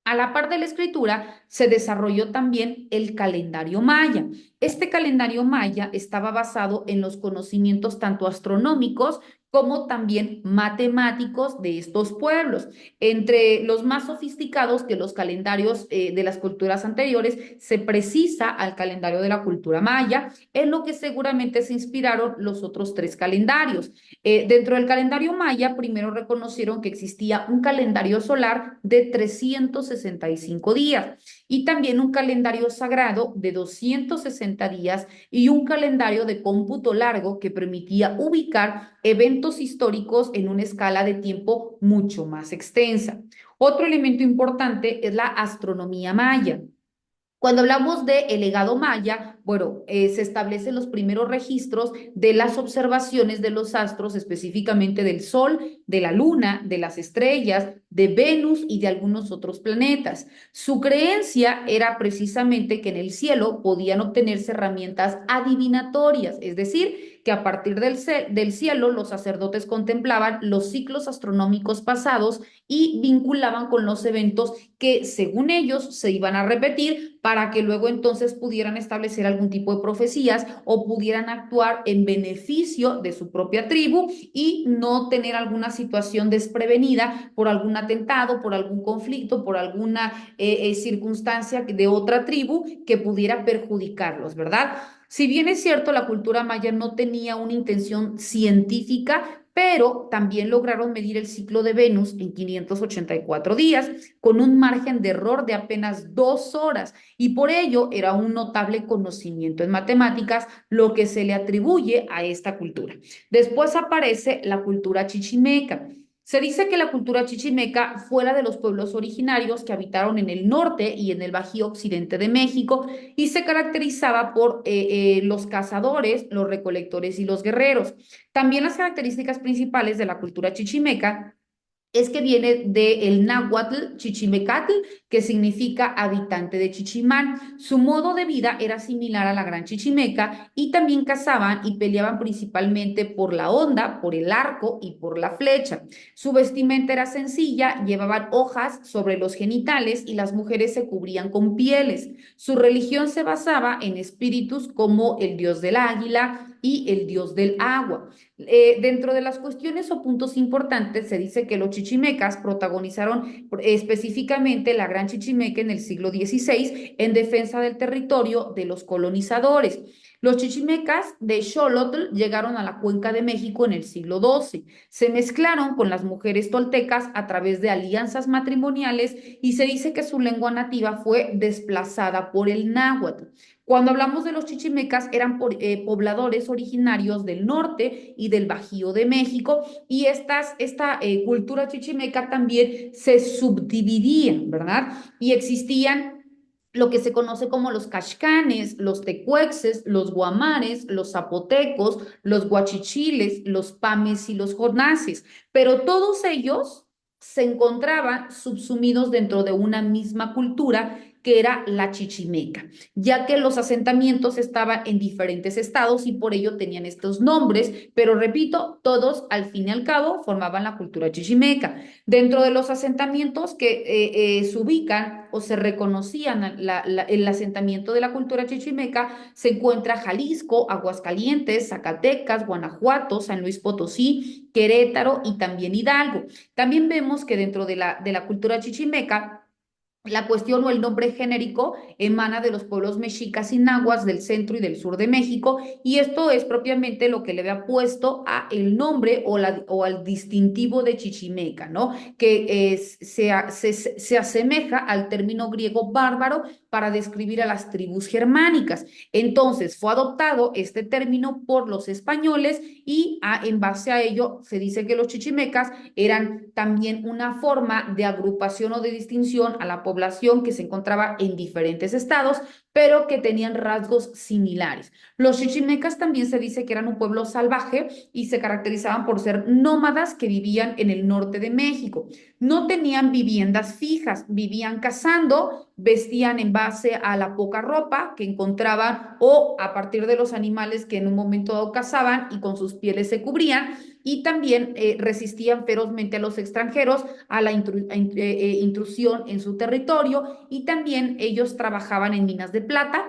A la par de la escritura, se desarrolló también el calendario maya. Este calendario maya estaba basado en los conocimientos tanto astronómicos como también matemáticos de estos pueblos. Entre los más sofisticados que los calendarios de las culturas anteriores, se precisa al calendario de la cultura maya, en lo que seguramente se inspiraron los otros tres calendarios. Dentro del calendario maya, primero reconocieron que existía un calendario solar de 365 días y también un calendario sagrado de 260 días y un calendario de cómputo largo que permitía ubicar eventos históricos en una escala de tiempo mucho más extensa. Otro elemento importante es la astronomía maya. Cuando hablamos de el legado maya, bueno, se establecen los primeros registros de las observaciones de los astros, específicamente del Sol, de la Luna, de las estrellas, de Venus y de algunos otros planetas. Su creencia era precisamente que en el cielo podían obtenerse herramientas adivinatorias, es decir, que a partir del cielo los sacerdotes contemplaban los ciclos astronómicos pasados y vinculaban con los eventos que, según ellos, se iban a repetir para que luego entonces pudieran establecer algún tipo de profecías o pudieran actuar en beneficio de su propia tribu y no tener alguna situación desprevenida por algún atentado, por algún conflicto, por alguna circunstancia de otra tribu que pudiera perjudicarlos, ¿verdad? Si bien es cierto, la cultura maya no tenía una intención científica, pero también lograron medir el ciclo de Venus en 584 días, con un margen de error de apenas 2 horas, y por ello era un notable conocimiento en matemáticas, lo que se le atribuye a esta cultura. Después aparece la cultura chichimeca. Se dice que la cultura chichimeca fue la de los pueblos originarios que habitaron en el norte y en el Bajío occidente de México y se caracterizaba por los cazadores, los recolectores y los guerreros. También las características principales de la cultura chichimeca es que viene del náhuatl chichimecatl, que significa habitante de Chichimán. Su modo de vida era similar a la gran chichimeca y también cazaban y peleaban principalmente por la honda, por el arco y por la flecha. Su vestimenta era sencilla, llevaban hojas sobre los genitales y las mujeres se cubrían con pieles. Su religión se basaba en espíritus como el dios del águila y el dios del agua. Dentro de las cuestiones o puntos importantes, se dice que los chichimecas protagonizaron específicamente la Gran Chichimeca en el siglo XVI en defensa del territorio de los colonizadores. Los chichimecas de Xolotl llegaron a la Cuenca de México en el siglo XII. Se mezclaron con las mujeres toltecas a través de alianzas matrimoniales y se dice que su lengua nativa fue desplazada por el náhuatl. Cuando hablamos de los chichimecas, eran pobladores originarios del norte y del Bajío de México, y esta cultura chichimeca también se subdividía, ¿verdad? Y existían lo que se conoce como los caxcanes, los tecuexes, los guamares, los zapotecos, los guachichiles, los pames y los jonases, pero todos ellos se encontraban subsumidos dentro de una misma cultura que era la chichimeca, ya que los asentamientos estaban en diferentes estados y por ello tenían estos nombres, pero repito, todos al fin y al cabo formaban la cultura chichimeca. Dentro de los asentamientos que se ubican o se reconocían el asentamiento de la cultura chichimeca, se encuentra Jalisco, Aguascalientes, Zacatecas, Guanajuato, San Luis Potosí, Querétaro y también Hidalgo. También vemos que dentro de la cultura chichimeca, la cuestión o el nombre genérico emana de los pueblos mexicas y nahuas del centro y del sur de México, y esto es propiamente lo que le había puesto a el nombre o al distintivo de chichimeca, ¿no? Que se asemeja al término griego bárbaro para describir a las tribus germánicas. Entonces fue adoptado este término por los españoles y en base a ello se dice que los chichimecas eran también una forma de agrupación o de distinción a la población población que se encontraba en diferentes estados, pero que tenían rasgos similares. Los chichimecas también se dice que eran un pueblo salvaje y se caracterizaban por ser nómadas que vivían en el norte de México. No tenían viviendas fijas, vivían cazando, vestían en base a la poca ropa que encontraban o a partir de los animales que en un momento dado cazaban y con sus pieles se cubrían y también resistían ferozmente a los extranjeros, a la intrusión en su territorio y también ellos trabajaban en minas de plata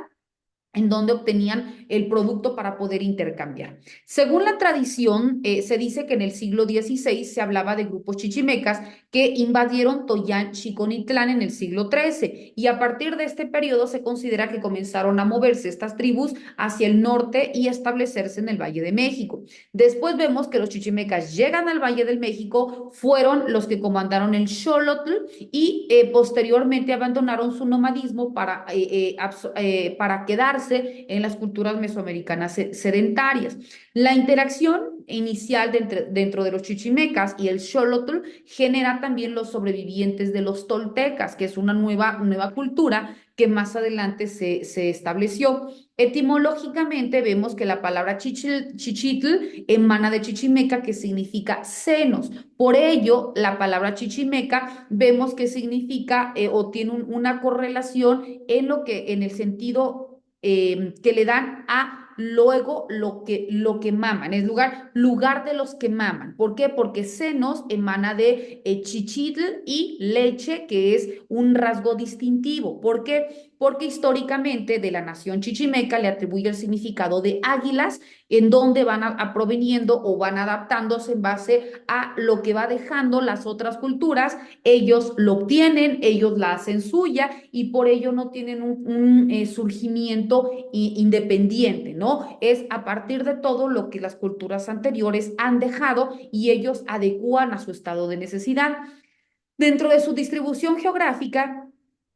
en donde obtenían el producto para poder intercambiar. Según la tradición, se dice que en el siglo XVI se hablaba de grupos chichimecas que invadieron Toyán, Xicontitlán en el siglo XIII y a partir de este periodo se considera que comenzaron a moverse estas tribus hacia el norte y establecerse en el Valle de México. Después vemos que los chichimecas llegan al Valle del México, fueron los que comandaron el Xolotl y posteriormente abandonaron su nomadismo para quedarse en las culturas mesoamericanas sedentarias. La interacción inicial dentro de los chichimecas y el xolotl genera también los sobrevivientes de los toltecas, que es una nueva cultura que más adelante se estableció. Etimológicamente vemos que la palabra chichitl emana de chichimeca, que significa senos. Por ello, la palabra chichimeca vemos que significa o tiene una correlación en el sentido que le dan a luego lo que maman, es lugar de los que maman. ¿Por qué? Porque senos emana de chichitl y leche, que es un rasgo distintivo. ¿Por qué? Porque históricamente de la nación chichimeca le atribuye el significado de águilas, en donde van proveniendo o van adaptándose en base a lo que va dejando las otras culturas. Ellos lo obtienen, ellos la hacen suya y por ello no tienen un surgimiento independiente, ¿no? Es a partir de todo lo que las culturas anteriores han dejado y ellos adecúan a su estado de necesidad. Dentro de su distribución geográfica,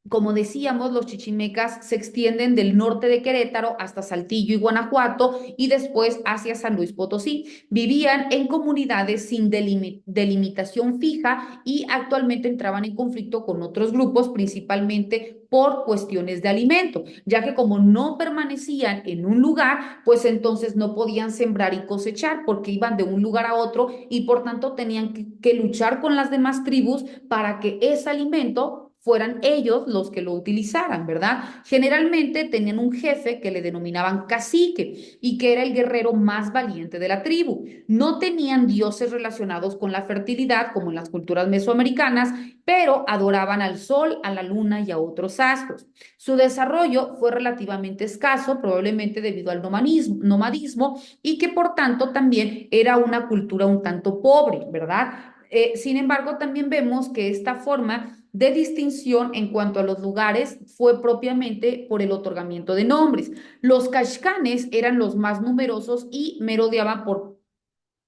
como decíamos, los chichimecas se extienden del norte de Querétaro hasta Saltillo y Guanajuato y después hacia San Luis Potosí. Vivían en comunidades sin delimitación fija y actualmente entraban en conflicto con otros grupos, principalmente por cuestiones de alimento, ya que como no permanecían en un lugar, pues entonces no podían sembrar y cosechar porque iban de un lugar a otro y por tanto tenían que luchar con las demás tribus para que ese alimento fueran ellos los que lo utilizaran, ¿verdad? Generalmente tenían un jefe que le denominaban cacique y que era el guerrero más valiente de la tribu. No tenían dioses relacionados con la fertilidad como en las culturas mesoamericanas, pero adoraban al sol, a la luna y a otros astros. Su desarrollo fue relativamente escaso, probablemente debido al nomadismo y que por tanto también era una cultura un tanto pobre, ¿verdad? Sin embargo, también vemos que esta forma de distinción en cuanto a los lugares fue propiamente por el otorgamiento de nombres. Los caxcanes eran los más numerosos y merodeaban por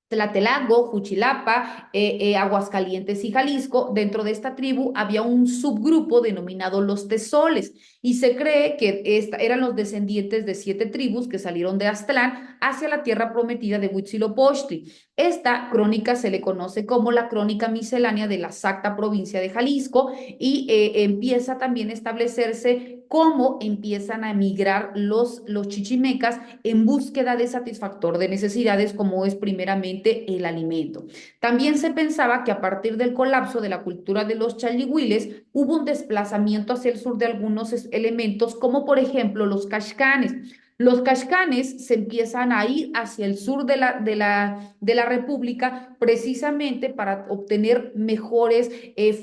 Tlatelolco, Juchilapa, Aguascalientes y Jalisco. Dentro de esta tribu había un subgrupo denominado los Tezoles y se cree que eran los descendientes de 7 tribus que salieron de Aztlán hacia la tierra prometida de Huitzilopochtli. Esta crónica se le conoce como la Crónica Miscelánea de la Sacta Provincia de Jalisco y empieza también a establecerse cómo empiezan a emigrar los chichimecas en búsqueda de satisfactor de necesidades como es primeramente el alimento. También se pensaba que a partir del colapso de la cultura de los chalchihuiles hubo un desplazamiento hacia el sur de algunos elementos como por ejemplo los caxcanes. Los caxcanes se empiezan a ir hacia el sur de la República precisamente para obtener mejores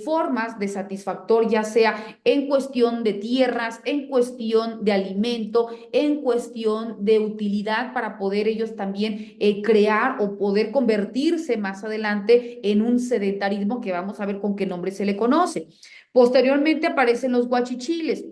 formas de satisfactor, ya sea en cuestión de tierras, en cuestión de alimento, en cuestión de utilidad para poder ellos también crear o poder convertirse más adelante en un sedentarismo que vamos a ver con qué nombre se le conoce. Posteriormente aparecen los guachichiles.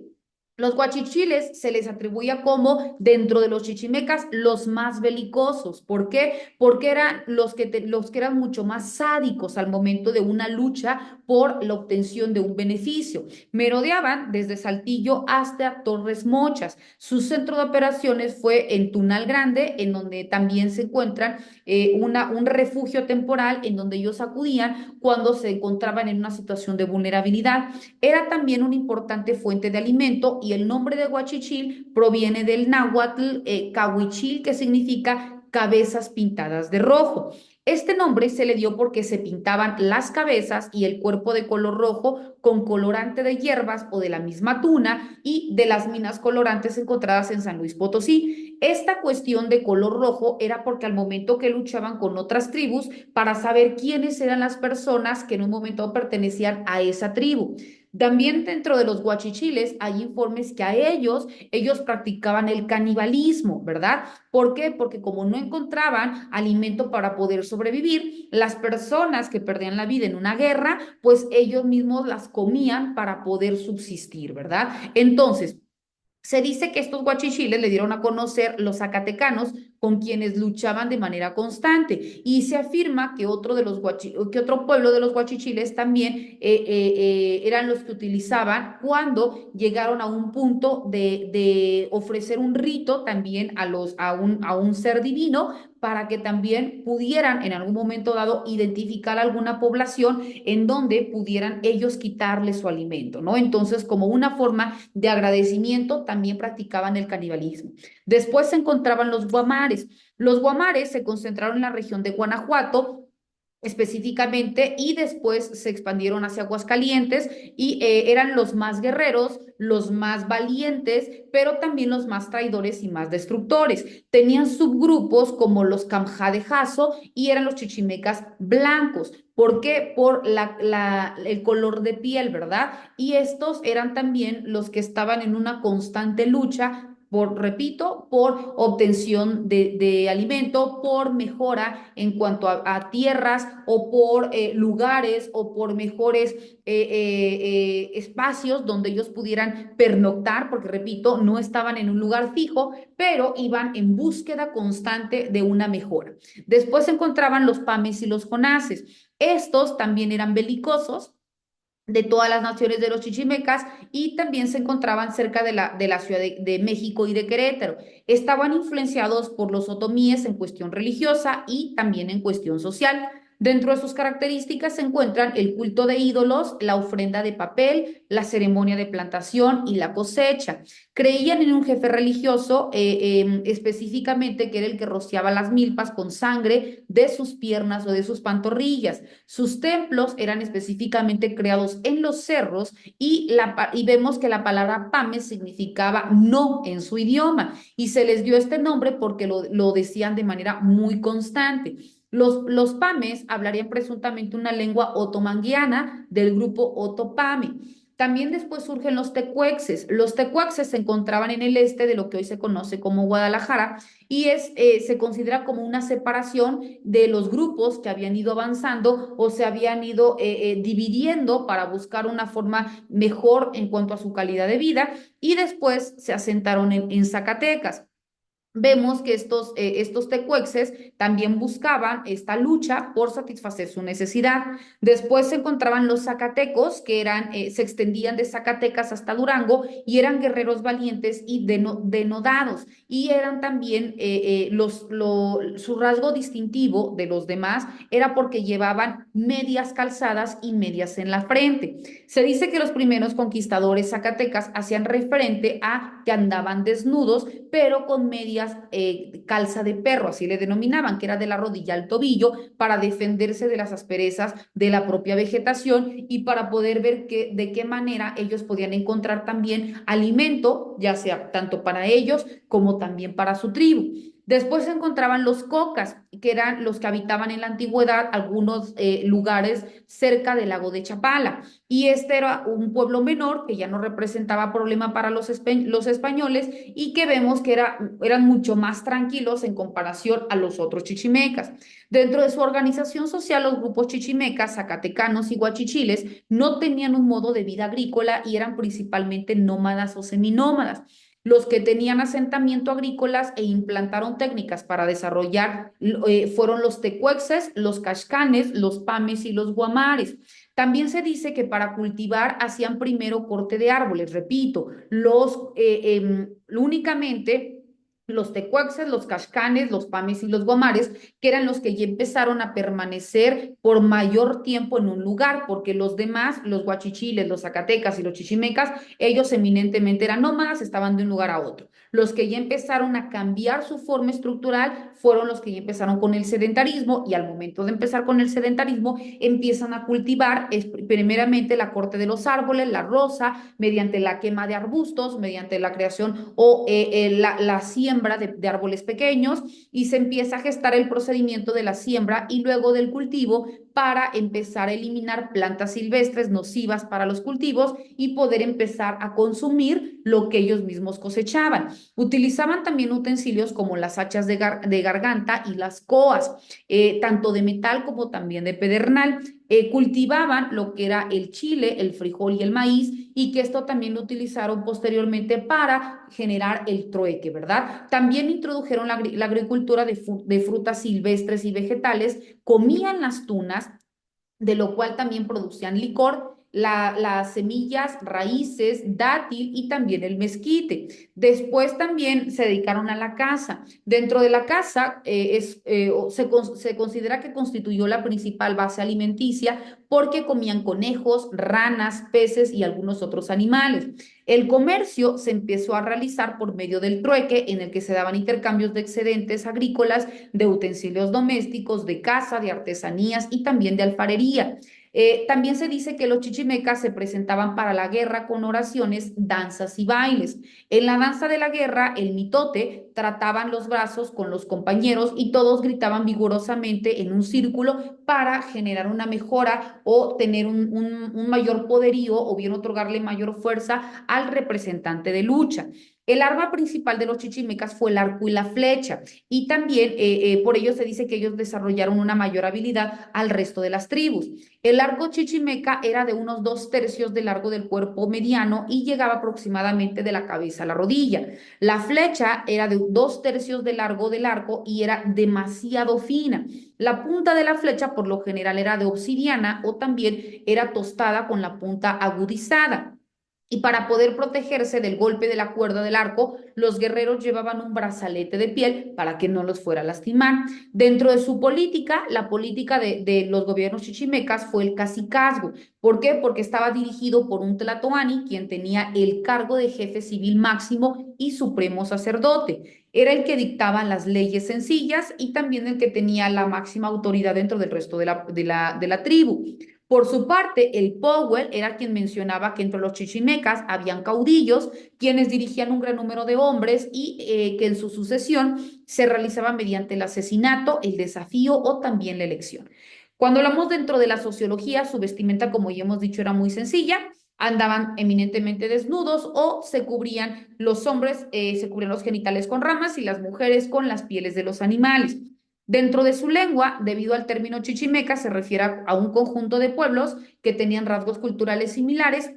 Los guachichiles se les atribuía como, dentro de los chichimecas, los más belicosos. ¿Por qué? Porque eran los que eran mucho más sádicos al momento de una lucha por la obtención de un beneficio. Merodeaban desde Saltillo hasta Torres Mochas. Su centro de operaciones fue en Tunal Grande, en donde también se encuentran un refugio temporal en donde ellos acudían cuando se encontraban en una situación de vulnerabilidad. Era también una importante fuente de alimento y el nombre de Huachichil proviene del náhuatl cahuichil, que significa cabezas pintadas de rojo. Este nombre se le dio porque se pintaban las cabezas y el cuerpo de color rojo con colorante de hierbas o de la misma tuna y de las minas colorantes encontradas en San Luis Potosí. Esta cuestión de color rojo era porque al momento que luchaban con otras tribus para saber quiénes eran las personas que en un momento pertenecían a esa tribu. También dentro de los guachichiles hay informes que a ellos practicaban el canibalismo, ¿verdad? ¿Por qué? Porque como no encontraban alimento para poder sobrevivir, las personas que perdían la vida en una guerra, pues ellos mismos las comían para poder subsistir, ¿verdad? Entonces, se dice que estos guachichiles le dieron a conocer los zacatecanos con quienes luchaban de manera constante y se afirma que que otro pueblo de los guachichiles también eran los que utilizaban cuando llegaron a un punto de ofrecer un rito también a un ser divino para que también pudieran en algún momento dado identificar alguna población en donde pudieran ellos quitarle su alimento, ¿no? Entonces, como una forma de agradecimiento, también practicaban el canibalismo. Después se encontraban los guamares. Los guamares se concentraron en la región de Guanajuato específicamente y después se expandieron hacia Aguascalientes y eran los más guerreros, los más valientes, pero también los más traidores y más destructores. Tenían subgrupos como los Kamja de Jaso y eran los chichimecas blancos. ¿Por qué? Por el color de piel, ¿verdad? Y estos eran también los que estaban en una constante lucha repito, por obtención alimento, por mejora en cuanto tierras o por lugares o por mejores espacios donde ellos pudieran pernoctar, porque repito, no estaban en un lugar fijo, pero iban en búsqueda constante de una mejora. Después se encontraban los pames y los jonases. Estos también eran belicosos de todas las naciones de los chichimecas y también se encontraban cerca de la Ciudad de México y de Querétaro. Estaban influenciados por los otomíes en cuestión religiosa y también en cuestión social. Dentro de sus características se encuentran el culto de ídolos, la ofrenda de papel, la ceremonia de plantación y la cosecha. Creían en un jefe religioso, específicamente que era el que rociaba las milpas con sangre de sus piernas o de sus pantorrillas. Sus templos eran específicamente creados en los cerros y vemos que la palabra pame significaba no en su idioma y se les dio este nombre porque lo decían de manera muy constante. Los pames hablarían presuntamente una lengua otomangueana del grupo otopame. También después surgen los tecuexes. Los tecuaxes se encontraban en el este de lo que hoy se conoce como Guadalajara y se considera como una separación de los grupos que habían ido avanzando o se habían ido dividiendo para buscar una forma mejor en cuanto a su calidad de vida y después se asentaron en Zacatecas. Vemos que estos tecuexes también buscaban esta lucha por satisfacer su necesidad. Después se encontraban los zacatecos, que se extendían de Zacatecas hasta Durango y eran guerreros valientes y denodados. Y eran también, su rasgo distintivo de los demás era porque llevaban medias calzadas y medias en la frente. Se dice que los primeros conquistadores zacatecas hacían referente a que andaban desnudos, pero con medias calza de perro, así le denominaban, que era de la rodilla al tobillo, para defenderse de las asperezas de la propia vegetación y para poder ver de qué manera ellos podían encontrar también alimento, ya sea tanto para ellos como también para su tribu. Después se encontraban los cocas, que eran los que habitaban en la antigüedad algunos lugares cerca del lago de Chapala. Y este era un pueblo menor que ya no representaba problema para los españoles y que vemos que eran mucho más tranquilos en comparación a los otros chichimecas. Dentro de su organización social, los grupos chichimecas, zacatecanos y guachichiles no tenían un modo de vida agrícola y eran principalmente nómadas o seminómadas. Los que tenían asentamiento agrícolas e implantaron técnicas para desarrollar fueron los tecuexes, los caxcanes, los pames y los guamares. También se dice que para cultivar hacían primero corte de árboles, repito, únicamente los tecuaxes, los cascanes, los pames y los guamares, que eran los que ya empezaron a permanecer por mayor tiempo en un lugar, porque los demás, los guachichiles, los zacatecas y los chichimecas, ellos eminentemente eran nómadas, estaban de un lugar a otro. Los que ya empezaron a cambiar su forma estructural fueron los que ya empezaron con el sedentarismo y al momento de empezar con el sedentarismo empiezan a cultivar primeramente la corte de los árboles, la roza, mediante la quema de arbustos, mediante la creación o la siembra de árboles pequeños y se empieza a gestar el procedimiento de la siembra y luego del cultivo para empezar a eliminar plantas silvestres nocivas para los cultivos y poder empezar a consumir lo que ellos mismos cosechaban. Utilizaban también utensilios como las hachas de garganta y las coas, tanto de metal como también de pedernal. Cultivaban lo que era el chile, el frijol y el maíz, y que esto también lo utilizaron posteriormente para generar el trueque, ¿verdad? También introdujeron la agricultura de frutas silvestres y vegetales, comían las tunas, de lo cual también producían licor, las semillas, raíces, dátil y también el mezquite. Después también se dedicaron a la caza. Dentro de la caza se considera que constituyó la principal base alimenticia porque comían conejos, ranas, peces y algunos otros animales. El comercio se empezó a realizar por medio del trueque, en el que se daban intercambios de excedentes agrícolas, de utensilios domésticos, de caza, de artesanías y también de alfarería. También se dice que los chichimecas se presentaban para la guerra con oraciones, danzas y bailes. En la danza de la guerra, el mitote, trataban los brazos con los compañeros y todos gritaban vigorosamente en un círculo para generar una mejora o tener un mayor poderío o bien otorgarle mayor fuerza al representante de lucha. El arma principal de los chichimecas fue el arco y la flecha, y también por ello se dice que ellos desarrollaron una mayor habilidad al resto de las tribus. El arco chichimeca era de unos 2/3 de largo del cuerpo mediano y llegaba aproximadamente de la cabeza a la rodilla. La flecha era de 2/3 de largo del arco y era demasiado fina. La punta de la flecha por lo general era de obsidiana o también era tostada con la punta agudizada. Y para poder protegerse del golpe de la cuerda del arco, los guerreros llevaban un brazalete de piel para que no los fuera a lastimar. Dentro de su política, la política de los gobiernos chichimecas fue el cacicazgo. ¿Por qué? Porque estaba dirigido por un tlatoani, quien tenía el cargo de jefe civil máximo y supremo sacerdote. Era el que dictaba las leyes sencillas y también el que tenía la máxima autoridad dentro del resto de la tribu. Por su parte, el Powell era quien mencionaba que entre los chichimecas habían caudillos, quienes dirigían un gran número de hombres y que en su sucesión se realizaba mediante el asesinato, el desafío o también la elección. Cuando hablamos dentro de la sociología, su vestimenta, como ya hemos dicho, era muy sencilla. Andaban eminentemente desnudos o se cubrían los hombres, se cubrían los genitales con ramas y las mujeres con las pieles de los animales. Dentro de su lengua, debido al término chichimeca, se refiere a un conjunto de pueblos que tenían rasgos culturales similares,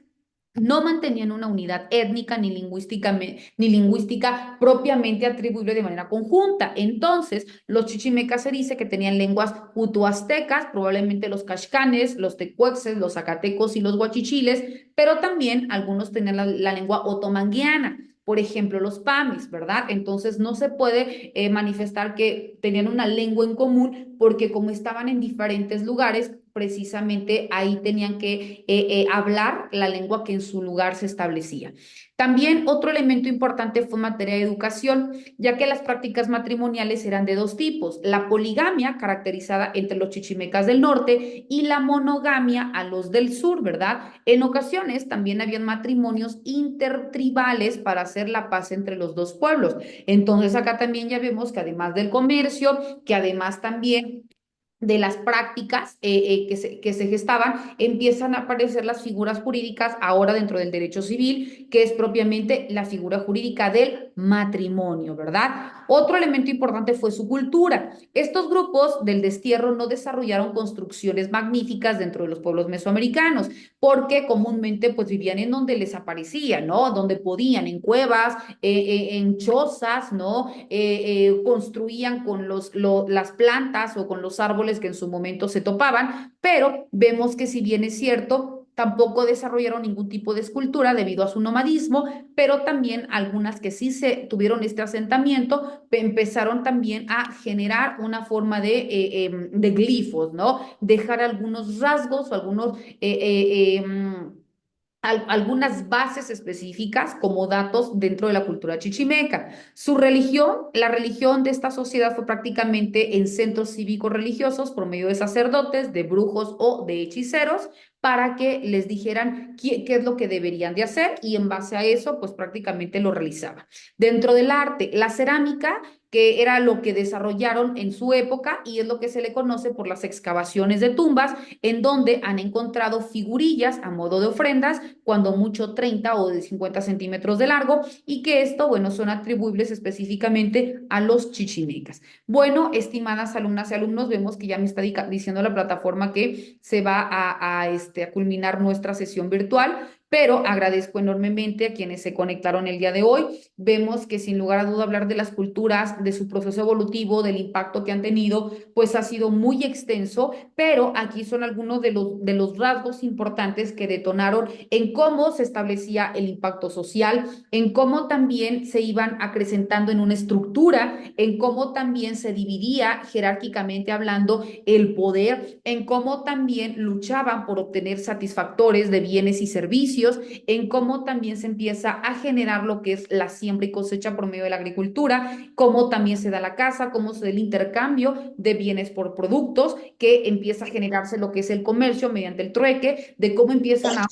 no mantenían una unidad étnica ni lingüística propiamente atribuible de manera conjunta. Entonces, los chichimecas se dice que tenían lenguas utoaztecas, probablemente los caxcanes, los tecuexes, los zacatecos y los guachichiles, pero también algunos tenían la lengua otomangueana. Por ejemplo, los pamis, ¿verdad? Entonces no se puede manifestar que tenían una lengua en común porque como estaban en diferentes lugares, precisamente ahí tenían que hablar la lengua que en su lugar se establecía. También otro elemento importante fue en materia de educación, ya que las prácticas matrimoniales eran de dos tipos: la poligamia, caracterizada entre los chichimecas del norte, y la monogamia a los del sur, ¿verdad? En ocasiones también habían matrimonios intertribales para hacer la paz entre los dos pueblos. Entonces acá también ya vemos que además del comercio, que además también de las prácticas que se gestaban, empiezan a aparecer las figuras jurídicas ahora dentro del derecho civil, que es propiamente la figura jurídica del matrimonio, ¿verdad? Otro elemento importante fue su cultura. Estos grupos del destierro no desarrollaron construcciones magníficas dentro de los pueblos mesoamericanos, porque comúnmente pues vivían en donde les aparecía, ¿no? Donde podían, en cuevas, en chozas, ¿no? Construían con las plantas o con los árboles que en su momento se topaban, pero vemos que si bien es cierto, tampoco desarrollaron ningún tipo de escultura debido a su nomadismo, pero también algunas que sí se tuvieron este asentamiento empezaron también a generar una forma de glifos, ¿no? Dejar algunos rasgos o algunos algunas bases específicas como datos dentro de la cultura chichimeca. Su religión, la religión de esta sociedad fue prácticamente en centros cívicos religiosos por medio de sacerdotes, de brujos o de hechiceros para que les dijeran qué es lo que deberían de hacer y en base a eso pues prácticamente lo realizaban. Dentro del arte, la cerámica que era lo que desarrollaron en su época y es lo que se le conoce por las excavaciones de tumbas, en donde han encontrado figurillas a modo de ofrendas, cuando mucho 30 o de 50 centímetros de largo, y que esto, bueno, son atribuibles específicamente a los chichimecas. Bueno, estimadas alumnas y alumnos, vemos que ya me está diciendo la plataforma que se va a culminar nuestra sesión virtual, pero agradezco enormemente a quienes se conectaron el día de hoy. Vemos que sin lugar a duda hablar de las culturas, de su proceso evolutivo, del impacto que han tenido, pues ha sido muy extenso, pero aquí son algunos de los rasgos importantes que detonaron en cómo se establecía el impacto social, en cómo también se iban acrecentando en una estructura, en cómo también se dividía jerárquicamente hablando el poder, en cómo también luchaban por obtener satisfactores de bienes y servicios, en cómo también se empieza a generar lo que es la siembra y cosecha por medio de la agricultura, cómo también se da la caza, cómo se da el intercambio de bienes por productos, que empieza a generarse lo que es el comercio mediante el trueque, de cómo empiezan a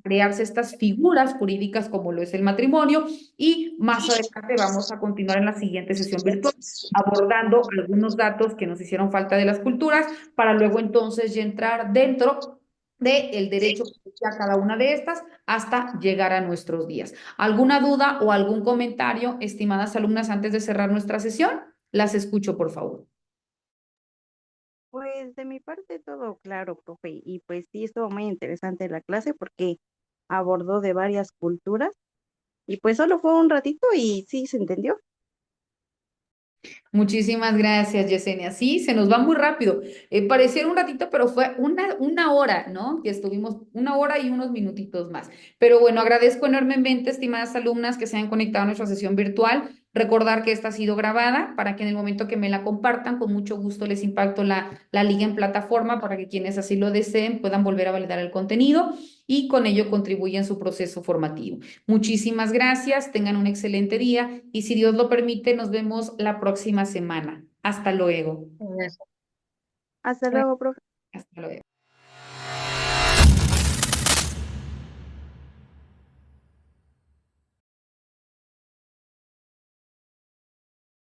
crearse estas figuras jurídicas como lo es el matrimonio y más adelante vamos a continuar en la siguiente sesión virtual abordando algunos datos que nos hicieron falta de las culturas para luego entonces ya entrar dentro del derecho a cada una de estas hasta llegar a nuestros días. ¿Alguna duda o algún comentario, estimadas alumnas, antes de cerrar nuestra sesión? Las escucho, por favor. Pues de mi parte todo claro, profe, y pues sí estuvo muy interesante la clase porque abordó de varias culturas y pues solo fue un ratito y sí se entendió. Muchísimas gracias, Yesenia. Sí, se nos va muy rápido. Pareciera un ratito, pero fue una hora, ¿no? Que estuvimos una hora y unos minutitos más. Pero bueno, agradezco enormemente, estimadas alumnas, que se hayan conectado a nuestra sesión virtual. Recordar que esta ha sido grabada para que en el momento que me la compartan, con mucho gusto les impacto la liga en plataforma para que quienes así lo deseen puedan volver a validar el contenido y con ello contribuyan su proceso formativo. Muchísimas gracias, tengan un excelente día y si Dios lo permite, nos vemos la próxima semana. Hasta luego. Hasta luego, profe. Hasta luego.